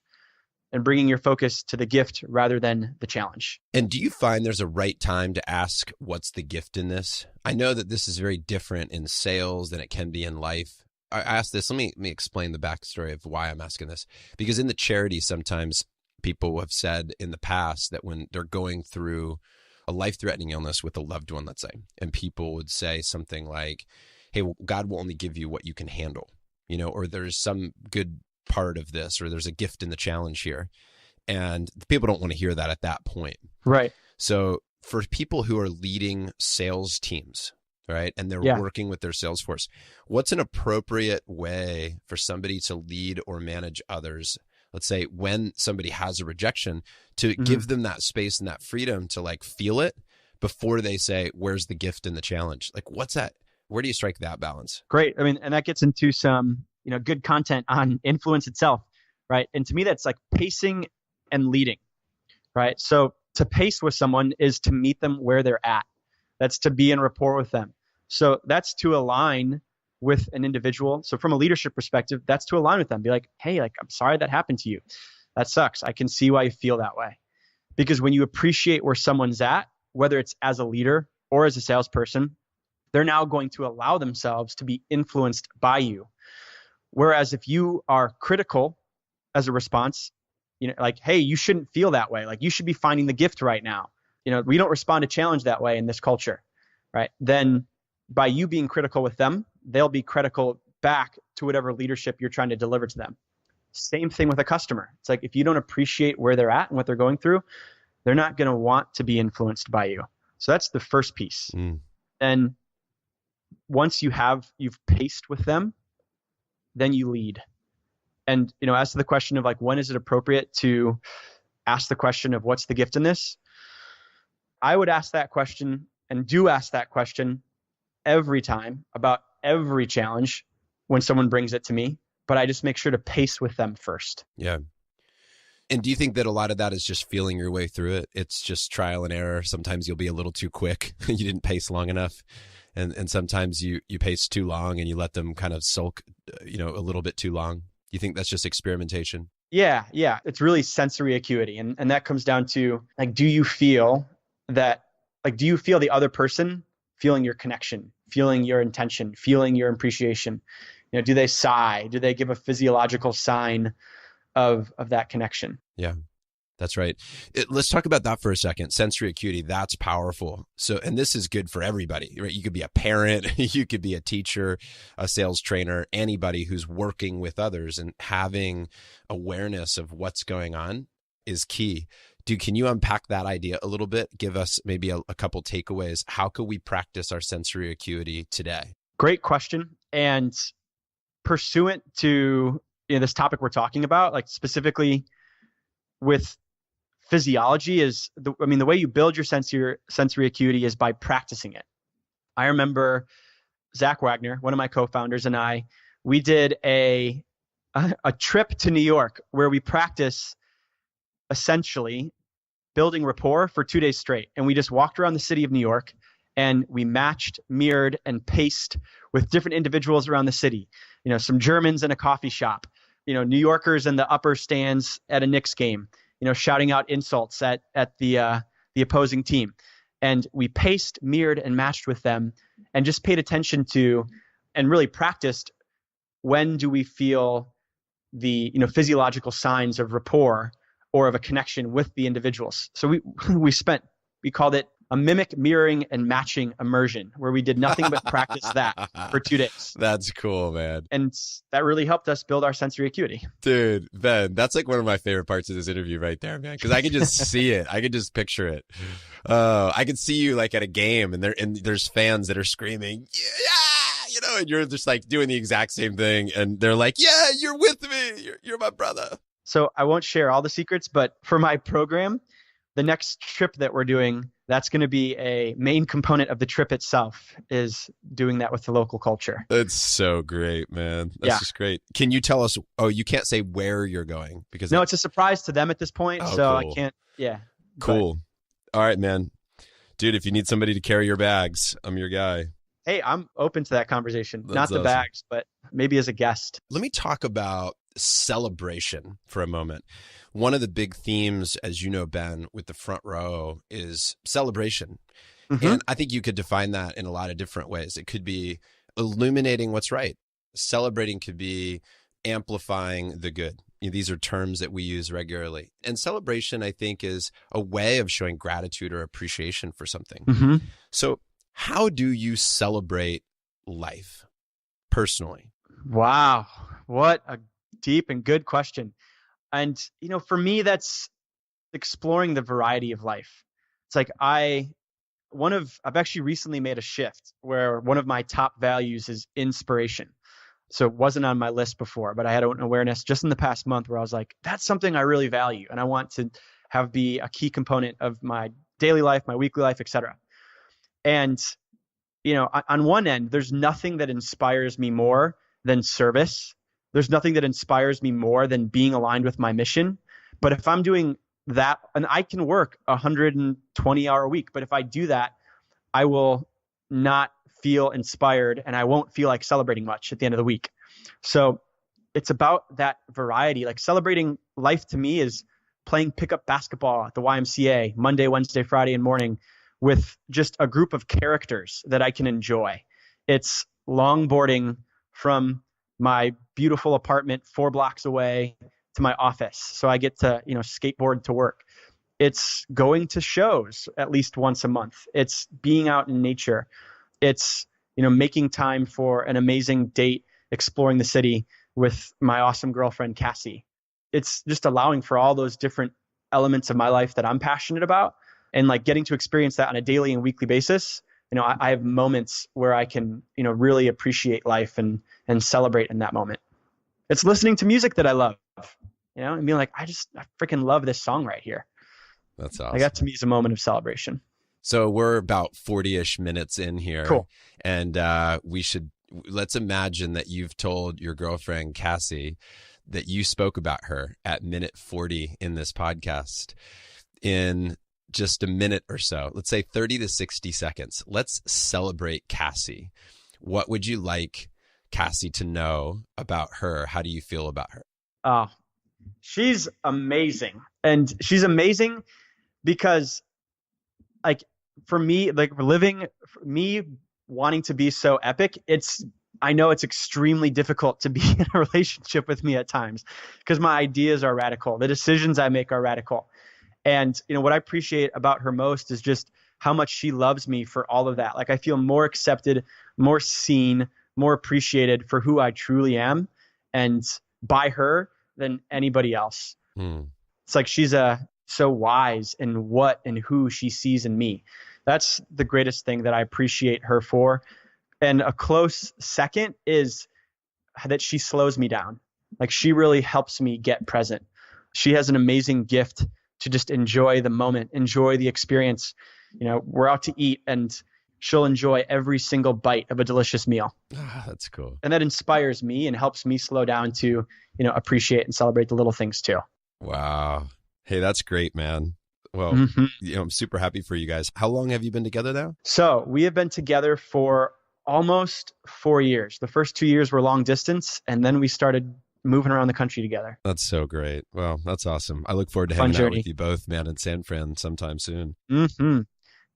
S3: And bringing your focus to the gift rather than the challenge.
S2: And do you find there's a right time to ask what's the gift in this? I know that this is very different in sales than it can be in life. I asked this, let me explain the backstory of why I'm asking this. Because in the charity, sometimes people have said in the past that when they're going through a life-threatening illness with a loved one, let's say, and people would say something like, hey, well, God will only give you what you can handle, or there's some good part of this, or there's a gift in the challenge here. And people don't want to hear that at that point.
S3: Right.
S2: So for people who are leading sales teams, right, and they're working with their sales force, what's an appropriate way for somebody to lead or manage others? Let's say when somebody has a rejection, to give them that space and that freedom to like feel it before they say, where's the gift in the challenge? Like, what's that? Where do you strike that balance?
S3: Great. I mean, and that gets into some, good content on influence itself, right? And to me, that's like pacing and leading, right? So to pace with someone is to meet them where they're at. That's to be in rapport with them. So that's to align with an individual. So from a leadership perspective, that's to align with them. Be like, hey, like, I'm sorry that happened to you. That sucks. I can see why you feel that way. Because when you appreciate where someone's at, whether it's as a leader or as a salesperson, they're now going to allow themselves to be influenced by you. Whereas if you are critical as a response, like, hey, you shouldn't feel that way. Like, you should be finding the gift right now. We don't respond to challenge that way in this culture, right? Then by you being critical with them, they'll be critical back to whatever leadership you're trying to deliver to them. Same thing with a customer. It's like, if you don't appreciate where they're at and what they're going through, they're not going to want to be influenced by you. So that's the first piece. And once you've paced with them, then you lead. And, as to the question of like, when is it appropriate to ask the question of what's the gift in this? I would ask that question and do ask that question every time about every challenge when someone brings it to me, but I just make sure to pace with them first.
S2: Yeah. And do you think that a lot of that is just feeling your way through it? It's just trial and error. Sometimes you'll be a little too quick. You didn't pace long enough. And sometimes you pace too long and you let them kind of sulk, a little bit too long. You think that's just experimentation?
S3: Yeah. It's really sensory acuity. And that comes down to like, do you feel the other person feeling your connection, feeling your intention, feeling your appreciation? Do they sigh? Do they give a physiological sign of that connection?
S2: Yeah. That's right. Let's talk about that for a second. Sensory acuity, that's powerful. So, and this is good for everybody, right? You could be a parent, you could be a teacher, a sales trainer, anybody who's working with others, and having awareness of what's going on is key. Can you unpack that idea a little bit? Give us maybe a couple takeaways. How could we practice our sensory acuity today?
S3: Great question. And pursuant to this topic we're talking about, like specifically with physiology, the way you build your sensory acuity is by practicing it. I remember Zach Wagner, one of my co-founders, and we did a trip to New York where we practice essentially building rapport for 2 days straight. And we just walked around the city of New York and we matched, mirrored, and paced with different individuals around the city. Some Germans in a coffee shop, New Yorkers in the upper stands at a Knicks game, shouting out insults at the opposing team. And we paced, mirrored, and matched with them and just paid attention to and really practiced when do we feel the physiological signs of rapport or of a connection with the individuals. So we called it a mimic, mirroring, and matching immersion, where we did nothing but practice that for 2 days.
S2: That's cool, man.
S3: And that really helped us build our sensory acuity.
S2: Dude, Ben, that's like one of my favorite parts of this interview right there, man. Because I could just see it. I could just picture it. I could see you like at a game and there's fans that are screaming, yeah, and you're just like doing the exact same thing. And they're like, yeah, you're with me. You're my brother.
S3: So I won't share all the secrets, but for my program, the next trip that we're doing, that's going to be a main component of the trip itself, is doing that with the local culture.
S2: That's so great, man. That's just great. Can you tell us, you can't say where you're going because
S3: it's a surprise to them at this point.
S2: Oh,
S3: so
S2: cool.
S3: I can't. Yeah.
S2: Cool. All right, man. Dude, if you need somebody to carry your bags, I'm your guy.
S3: Hey, I'm open to that conversation.
S2: That's
S3: Not the
S2: awesome.
S3: bags, but maybe as a guest.
S2: Let me talk about celebration for a moment. One of the big themes, as you know, Ben, with the front row is celebration. Mm-hmm. And I think you could define that in a lot of different ways. It could be illuminating what's right. Celebrating could be amplifying the good. These are terms that we use regularly. And celebration, I think, is a way of showing gratitude or appreciation for something.
S3: Mm-hmm.
S2: So how do you celebrate life personally?
S3: Wow. What a deep and good question. And, for me, that's exploring the variety of life. It's like I've actually recently made a shift where one of my top values is inspiration. So it wasn't on my list before, but I had an awareness just in the past month where I was like, that's something I really value. And I want to be a key component of my daily life, my weekly life, et cetera. And, on one end, there's nothing that inspires me more than service. There's nothing that inspires me more than being aligned with my mission. But if I'm doing that, and I can work 120-hour week, but if I do that, I will not feel inspired and I won't feel like celebrating much at the end of the week. So it's about that variety. Like celebrating life to me is playing pickup basketball at the YMCA Monday, Wednesday, Friday, and morning with just a group of characters that I can enjoy. It's longboarding from my beautiful apartment 4 blocks away to my office. So I get to, skateboard to work. It's going to shows at least once a month. It's being out in nature. It's, making time for an amazing date, exploring the city with my awesome girlfriend, Cassie. It's just allowing for all those different elements of my life that I'm passionate about and like getting to experience that on a daily and weekly basis. I have moments where I can, really appreciate life and celebrate in that moment. It's listening to music that I love, and being like, I freaking love this song right here.
S2: That's awesome.
S3: Like that to me is a moment of celebration.
S2: So we're about 40-ish minutes in here.
S3: Cool.
S2: And let's imagine that you've told your girlfriend, Cassie, that you spoke about her at minute 40 in this podcast. In just a minute or so, let's say 30 to 60 seconds. Let's celebrate Cassie. What would you like Cassie to know about her? How do you feel about her?
S3: Oh, she's amazing. And she's amazing because like for me, like me wanting to be so epic, I know it's extremely difficult to be in a relationship with me at times because my ideas are radical. The decisions I make are radical. And, what I appreciate about her most is just how much she loves me for all of that. Like, I feel more accepted, more seen, more appreciated for who I truly am, and by her than anybody else. It's like she's so wise in what and who she sees in me. That's the greatest thing that I appreciate her for. And a close second is that she slows me down. Like, she really helps me get present. She has an amazing gift to just enjoy the moment, enjoy the experience. We're out to eat and she'll enjoy every single bite of a delicious meal.
S2: That's cool.
S3: And that inspires me and helps me slow down to, appreciate and celebrate the little things too.
S2: Wow. Hey, that's great, man. Well, I'm super happy for you guys. How long have you been together now?
S3: So we have been together for almost 4 years. The first 2 years were long distance, and then we started moving around the country together.
S2: That's so great. Well, that's awesome. I look forward to hanging out with you both, man, in San Fran sometime soon.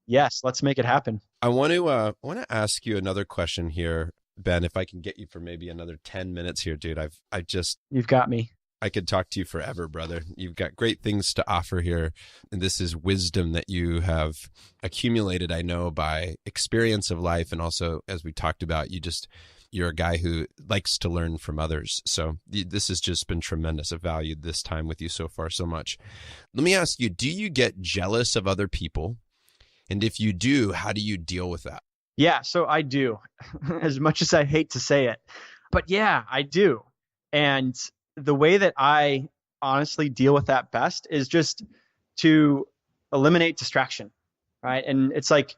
S3: Yes, let's make it happen.
S2: I want to ask you another question here, Ben, if I can get you for maybe another 10 minutes here, dude.
S3: You've got me.
S2: I could talk to you forever, brother. You've got great things to offer here. And this is wisdom that you have accumulated, I know, by experience of life. And also, as we talked about, you're a guy who likes to learn from others. So this has just been tremendous. I've valued this time with you so far so much. Let me ask you, do you get jealous of other people? And if you do, how do you deal with that?
S3: Yeah, so I do, as much as I hate to say it. But yeah, I do. And the way that I honestly deal with that best is just to eliminate distraction, right? And it's like,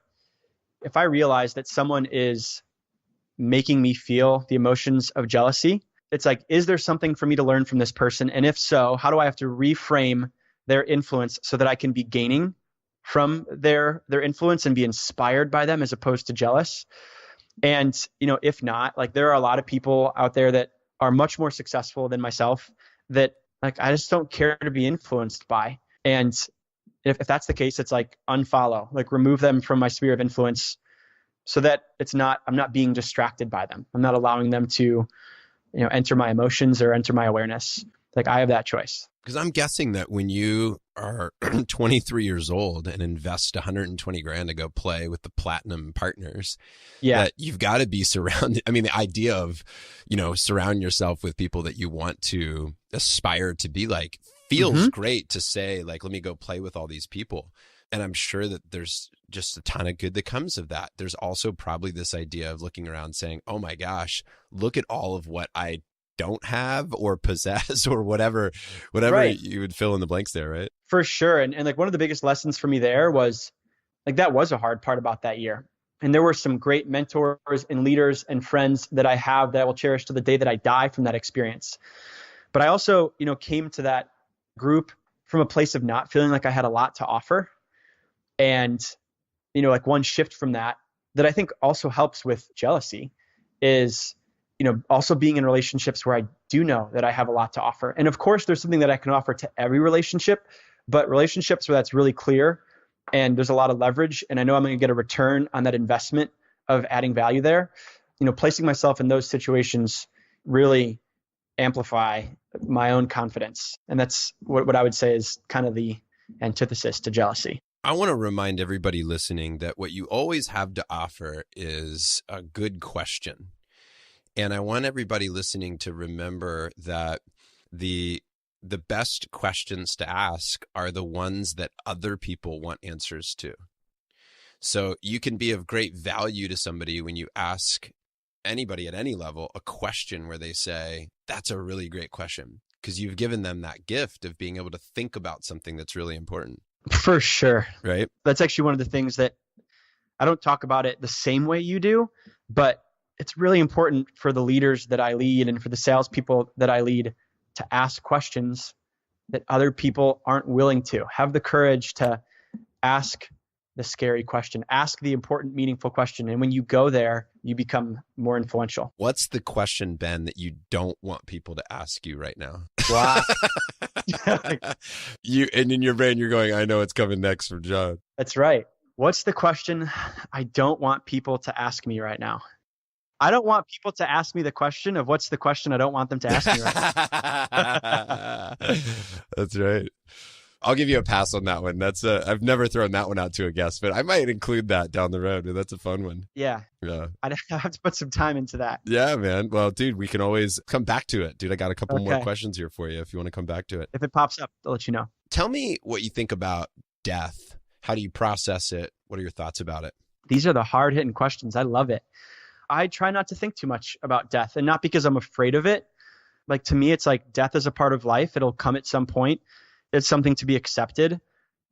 S3: if I realize that someone is making me feel the emotions of jealousy, it's like, is there something for me to learn from this person? And if so, how do I have to reframe their influence so that I can be gaining from their influence and be inspired by them as opposed to jealous? And, if not, like, there are a lot of people out there that are much more successful than myself that, like, I just don't care to be influenced by. And if that's the case, it's like, unfollow, like, remove them from my sphere of influence so that I'm not being distracted by them. I'm not allowing them to, enter my emotions or enter my awareness. Like, I have that choice.
S2: Because I'm guessing that when you are 23 years old and invest 120 grand to go play with the platinum partners, that you've got to be surrounded. I mean, the idea of, surround yourself with people that you want to aspire to be like feels great to say, like, let me go play with all these people. And I'm sure that there's just a ton of good that comes of that. There's also probably this idea of looking around saying, oh my gosh, look at all of what I don't have or possess or whatever right. You would fill in the blanks there, right?
S3: For sure. And like, one of the biggest lessons for me there was, like, that was a hard part about that year. And there were some great mentors and leaders and friends that I have that I will cherish to the day that I die from that experience. But I also, came to that group from a place of not feeling like I had a lot to offer. And, like, one shift from that I think also helps with jealousy is, also being in relationships where I do know that I have a lot to offer. And of course, there's something that I can offer to every relationship, but relationships where that's really clear and there's a lot of leverage, and I know I'm going to get a return on that investment of adding value there, placing myself in those situations really amplify my own confidence. And that's what I would say is kind of the antithesis to jealousy.
S2: I want to remind everybody listening that what you always have to offer is a good question. And I want everybody listening to remember that the best questions to ask are the ones that other people want answers to. So you can be of great value to somebody when you ask anybody at any level a question where they say, that's a really great question, because you've given them that gift of being able to think about something that's really important.
S3: For sure.
S2: Right.
S3: That's actually one of the things that I don't talk about it the same way you do, but it's really important for the leaders that I lead and for the salespeople that I lead to ask questions that other people aren't willing to. Have the courage to ask the scary question, ask the important, meaningful question. And when you go there, you become more influential.
S2: What's the question, Ben, that you don't want people to ask you right now?
S3: Wow.
S2: And in your brain, you're going, I know it's coming next from John.
S3: That's right. What's the question I don't want people to ask me right now? I don't want people to ask me the question of what's the question I don't want them to ask me right now.
S2: That's right. I'll give you a pass on that one. I've never thrown that one out to a guest, but I might include that down the road. That's a fun one.
S3: Yeah. I'd have to put some time into that.
S2: Yeah, man. Well, dude, we can always come back to it. Dude, I got a couple more questions here for you if you want to come back to it.
S3: If it pops up, I'll let you know.
S2: Tell me what you think about death. How do you process it? What are your thoughts about it?
S3: These are the hard-hitting questions. I love it. I try not to think too much about death, and not because I'm afraid of it. Like, to me, it's like death is a part of life. It'll come at some point. It's something to be accepted.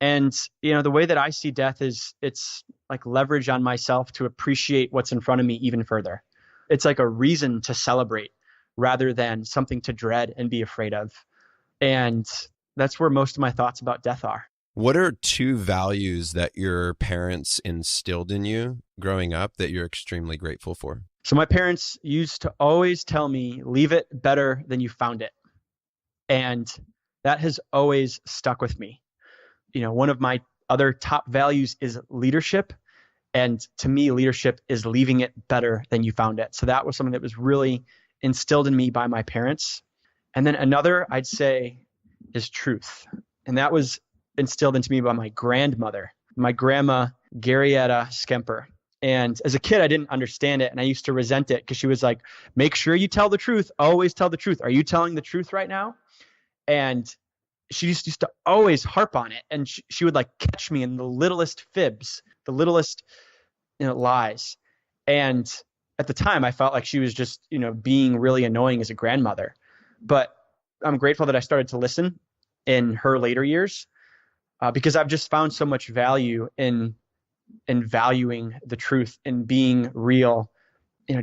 S3: And, the way that I see death is it's like leverage on myself to appreciate what's in front of me even further. It's like a reason to celebrate rather than something to dread and be afraid of. And that's where most of my thoughts about death are.
S2: What are two values that your parents instilled in you growing up that you're extremely grateful for?
S3: So my parents used to always tell me, leave it better than you found it. And that has always stuck with me. One of my other top values is leadership. And to me, leadership is leaving it better than you found it. So that was something that was really instilled in me by my parents. And then another, I'd say, is truth. And that was instilled into me by my grandmother, my grandma, Gerrietta Schemper. And as a kid, I didn't understand it. And I used to resent it because she was like, make sure you tell the truth. Always tell the truth. Are you telling the truth right now? And she just used to always harp on it. And she would like catch me in the littlest fibs, the littlest lies. And at the time, I felt like she was just, being really annoying as a grandmother. But I'm grateful that I started to listen in her later years. Because I've just found so much value in valuing the truth and being real,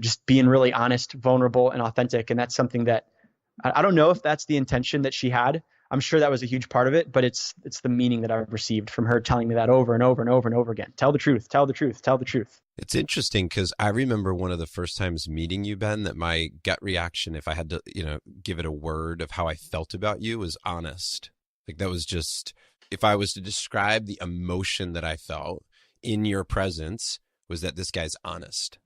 S3: just being really honest, vulnerable, and authentic. And that's something that I don't know if that's the intention that she had. I'm sure that was a huge part of it, but it's the meaning that I've received from her telling me that over and over and over and over again. Tell the truth, tell the truth, tell the truth.
S2: It's interesting because I remember one of the first times meeting you, Ben, that my gut reaction, if I had to, give it a word of how I felt about you, was honest. Like that was just, if I was to describe the emotion that I felt in your presence, was that this guy's honest.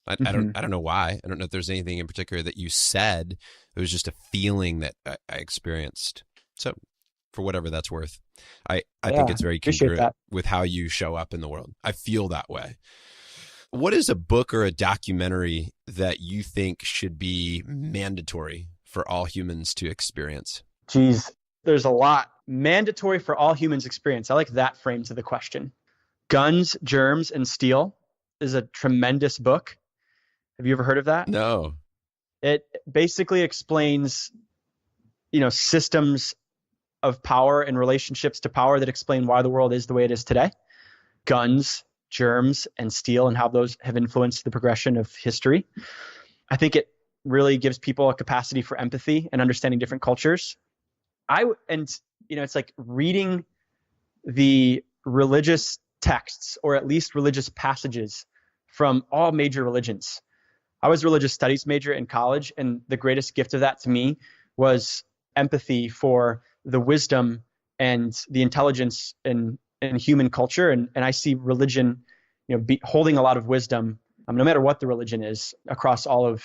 S2: I don't know why. I don't know if there's anything in particular that you said. It was just a feeling that I experienced. So for whatever that's worth, I think it's very congruent with how you show up in the world. I feel that way. What is a book or a documentary that you think should be mandatory for all humans to experience?
S3: Geez, there's a lot. Mandatory for all humans experience. I like that frame to the question. Guns, Germs, and Steel is a tremendous book. Have you ever heard of that?
S2: No.
S3: It basically explains, systems of power and relationships to power that explain why the world is the way it is today. Guns, Germs, and Steel, and how those have influenced the progression of history. I think it really gives people a capacity for empathy and understanding different cultures. It's like reading the religious texts, or at least religious passages from all major religions. I was a religious studies major in college, and the greatest gift of that to me was empathy for the wisdom and the intelligence in human culture. And I see religion, holding a lot of wisdom, no matter what the religion is, across all of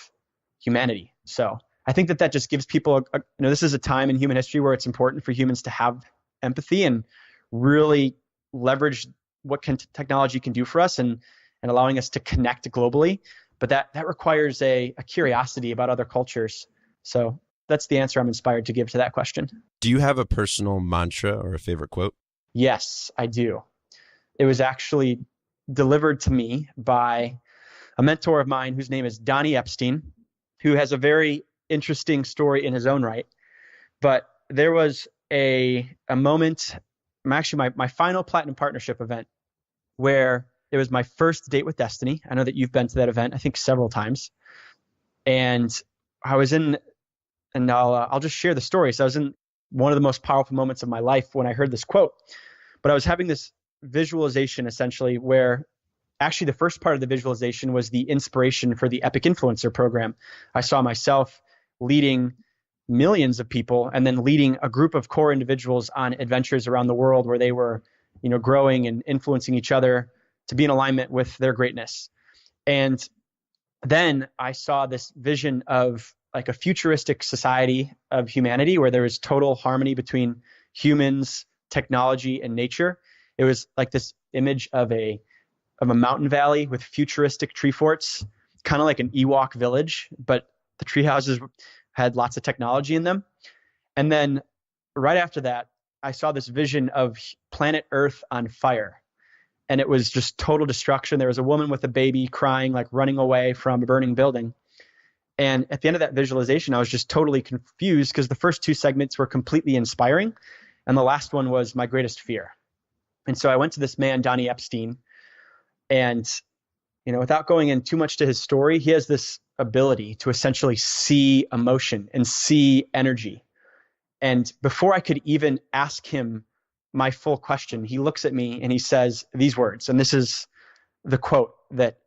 S3: humanity. So I think that just gives people, this is a time in human history where it's important for humans to have empathy and really leverage what technology can do for us and allowing us to connect globally. But that requires a curiosity about other cultures. So that's the answer I'm inspired to give to that question.
S2: Do you have a personal mantra or a favorite quote?
S3: Yes, I do. It was actually delivered to me by a mentor of mine whose name is Donnie Epstein, who has a very interesting story in his own right. But there was a moment, actually my final Platinum Partnership event, where it was my first date with Destiny. I know that you've been to that event, I think several times. And I was in, and I'll just share the story. So I was in one of the most powerful moments of my life when I heard this quote. But I was having this visualization essentially where actually the first part of the visualization was the inspiration for the Epic Influencer program. I saw myself leading millions of people and then leading a group of core individuals on adventures around the world where they were, growing and influencing each other to be in alignment with their greatness. And then I saw this vision of like a futuristic society of humanity where there was total harmony between humans, technology and nature. It was like this image of a mountain valley with futuristic tree forts, kind of like an Ewok village, but the tree houses had lots of technology in them. And then right after that, I saw this vision of planet Earth on fire. And it was just total destruction. There was a woman with a baby crying, like running away from a burning building. And at the end of that visualization, I was just totally confused because the first two segments were completely inspiring. And the last one was my greatest fear. And so I went to this man, Donnie Epstein, and, without going in too much to his story, he has this ability to essentially see emotion and see energy. And before I could even ask him my full question, he looks at me and he says these words, and this is the quote that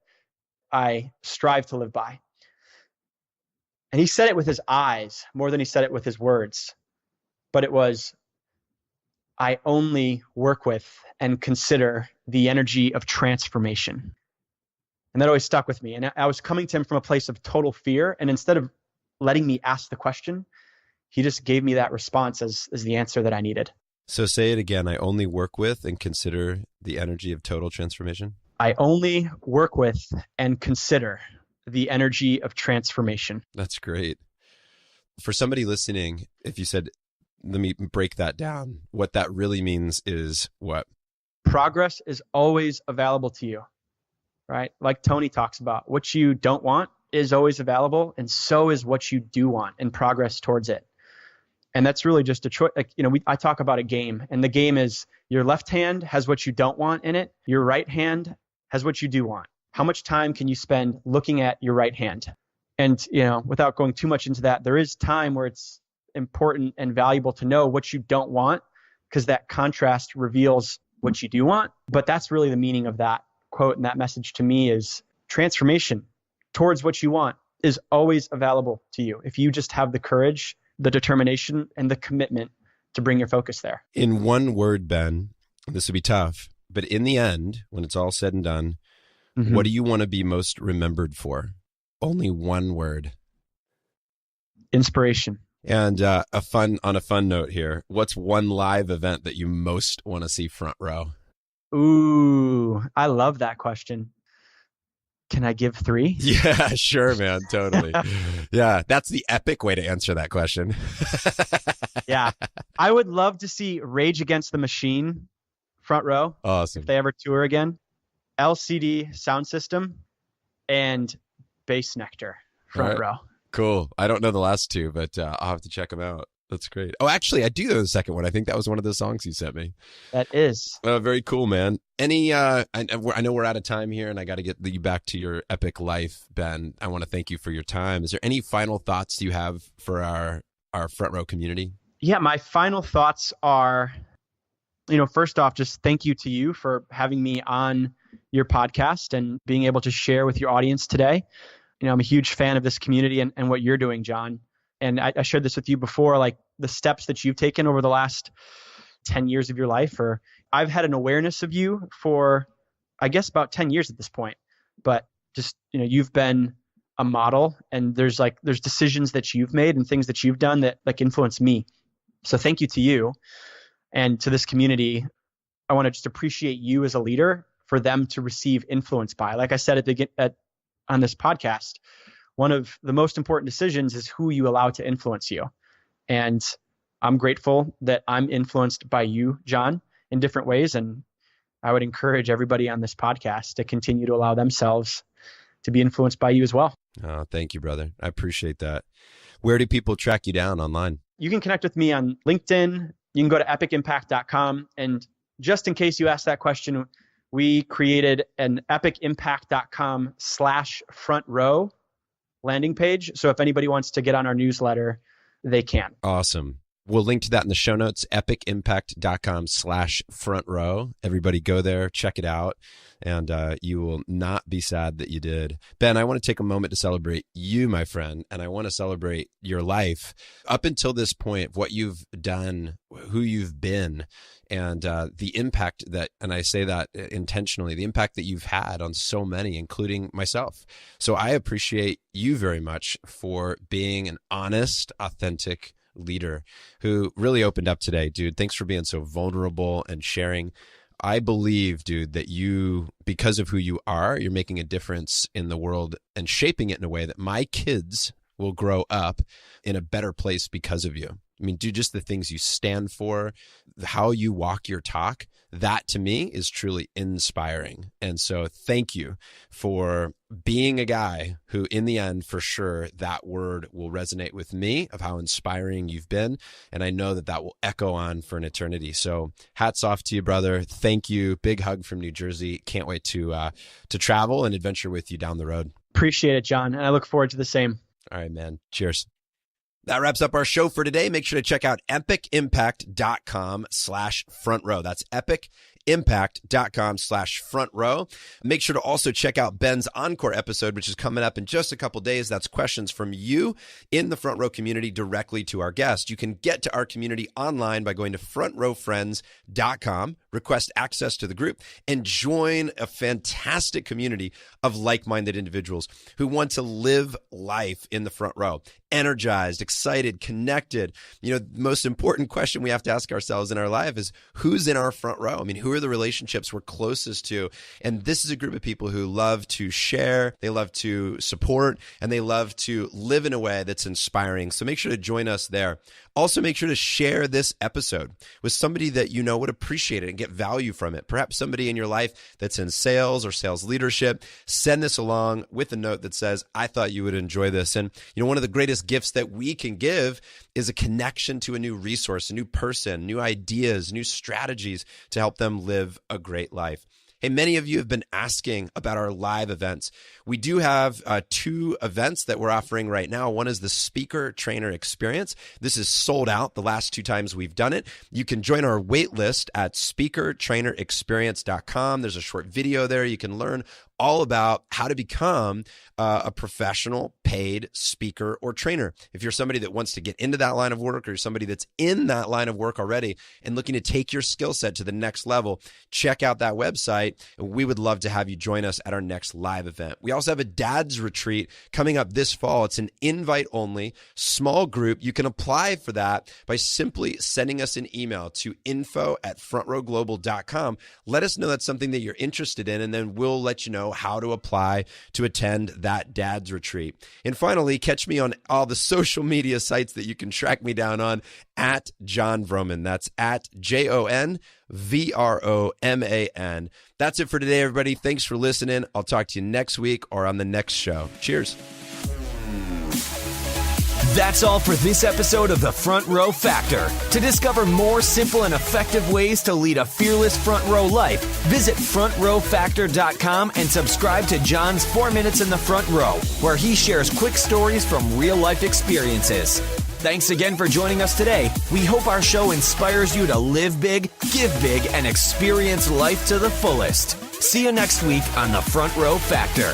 S3: I strive to live by. And he said it with his eyes more than he said it with his words, but it was, I only work with and consider the energy of transformation. And that always stuck with me. And I was coming to him from a place of total fear. And instead of letting me ask the question, he just gave me that response as the answer that I needed.
S2: So say it again. I only work with and consider the energy of total transformation.
S3: I only work with and consider the energy of transformation.
S2: That's great. For somebody listening, if you said, let me break that down, what that really means is what?
S3: Progress is always available to you, right? Like Tony talks about, what you don't want is always available, and so is what you do want and progress towards it. And that's really just a choice. I talk about a game, and the game is your left hand has what you don't want in it. Your right hand has what you do want. How much time can you spend looking at your right hand? And, without going too much into that, there is time where it's important and valuable to know what you don't want, because that contrast reveals what you do want. But that's really the meaning of that quote. And that message to me is transformation towards what you want is always available to you if you just have the courage, the determination, and the commitment to bring your focus there.
S2: In one word, Ben, this would be tough, but in the end, when it's all said and done, what do you want to be most remembered for? Only one word.
S3: Inspiration.
S2: And on a fun note here, what's one live event that you most want to see front row?
S3: Ooh, I love that question. Can I give 3?
S2: Yeah, sure, man. Totally. Yeah, that's the epic way to answer that question.
S3: Yeah. I would love to see Rage Against the Machine front row.
S2: Awesome.
S3: If they ever tour again. LCD Sound System and Bass Nectar front row.
S2: Cool. I don't know the last two, but I'll have to check them out. That's great. Oh, actually, I do know the second one. I think that was one of the songs you sent me.
S3: That is.
S2: Very cool, man. I know we're out of time here, and I got to get you back to your epic life, Ben. I want to thank you for your time. Is there any final thoughts you have for our front row community? Yeah,
S3: my final thoughts are, first off, just thank you to you for having me on your podcast and being able to share with your audience today. I'm a huge fan of this community and what you're doing, John. And I shared this with you before, like the steps that you've taken over the last 10 years of your life, or I've had an awareness of you for, I guess, about 10 years at this point. But just, you've been a model, and there's decisions that you've made and things that you've done that like influence me. So thank you to you and to this community. I want to just appreciate you as a leader for them to receive influence by. Like I said on this podcast, one of the most important decisions is who you allow to influence you. And I'm grateful that I'm influenced by you, John, in different ways. And I would encourage everybody on this podcast to continue to allow themselves to be influenced by you as well.
S2: Oh, thank you, brother. I appreciate that. Where do people track you down online?
S3: You can connect with me on LinkedIn. You can go to epicimpact.com. And just in case you asked that question, we created an epicimpact.com/front row landing page. So if anybody wants to get on our newsletter, they can.
S2: Awesome. We'll link to that in the show notes, epicimpact.com/front row. Everybody go there, check it out, and you will not be sad that you did. Ben, I want to take a moment to celebrate you, my friend, and I want to celebrate your life up until this point, what you've done, who you've been, and the impact that, and I say that intentionally, the impact that you've had on so many, including myself. So I appreciate you very much for being an honest, authentic, leader who really opened up today. Dude, thanks for being so vulnerable and sharing. I believe, dude, that you, because of who you are, you're making a difference in the world and shaping it in a way that my kids will grow up in a better place because of you. I mean, dude, just the things you stand for, how you walk your talk, that to me is truly inspiring. And so thank you for being a guy who, in the end, for sure, that word will resonate with me of how inspiring you've been. And I know that that will echo on for an eternity. So hats off to you, brother. Thank you. Big hug from New Jersey. Can't wait to travel and adventure with you down the road.
S3: Appreciate it, John. And I look forward to the same.
S2: All right, man. Cheers. That wraps up our show for today. Make sure to check out epicimpact.com/front row. That's epicimpact.com/front row. Make sure to also check out Ben's encore episode, which is coming up in just a couple days. That's questions from you in the Front Row community directly to our guest. You can get to our community online by going to frontrowfriends.com, request access to the group, and join a fantastic community of like-minded individuals who want to live life in the front row. Energized, excited, connected. You know, the most important question we have to ask ourselves in our life is who's in our front row? I mean, who are the relationships we're closest to? And this is a group of people who love to share, they love to support, and they love to live in a way that's inspiring. So make sure to join us there. Also, make sure to share this episode with somebody that you know would appreciate it and get value from it. Perhaps somebody in your life that's in sales or sales leadership. Send this along with a note that says, I thought you would enjoy this. And, you know, one of the greatest gifts that we can give is a connection to a new resource, a new person, new ideas, new strategies to help them live a great life. Hey, many of you have been asking about our live events. We do have 2 events that we're offering right now. One is the Speaker Trainer Experience. This is sold out the last 2 times we've done it. You can join our wait list at speakertrainerexperience.com. There's a short video there. You can learn all about how to become a professional paid speaker or trainer. If you're somebody that wants to get into that line of work, or somebody that's in that line of work already and looking to take your skill set to the next level, check out that website. And we would love to have you join us at our next live event. We also have a dad's retreat coming up this fall. It's an invite only small group. You can apply for that by simply sending us an email to info@frontrowglobal.com. Let us know that's something that you're interested in, and then we'll let you know how to apply to attend that dad's retreat. And finally, catch me on all the social media sites that you can track me down on at John Vroman. That's at JONVROMAN. That's it for today, everybody. Thanks for listening. I'll talk to you next week or on the next show. Cheers.
S1: That's all for this episode of The Front Row Factor. To discover more simple and effective ways to lead a fearless front row life, visit frontrowfactor.com and subscribe to John's 4 Minutes in the Front Row, where he shares quick stories from real-life experiences. Thanks again for joining us today. We hope our show inspires you to live big, give big, and experience life to the fullest. See you next week on The Front Row Factor.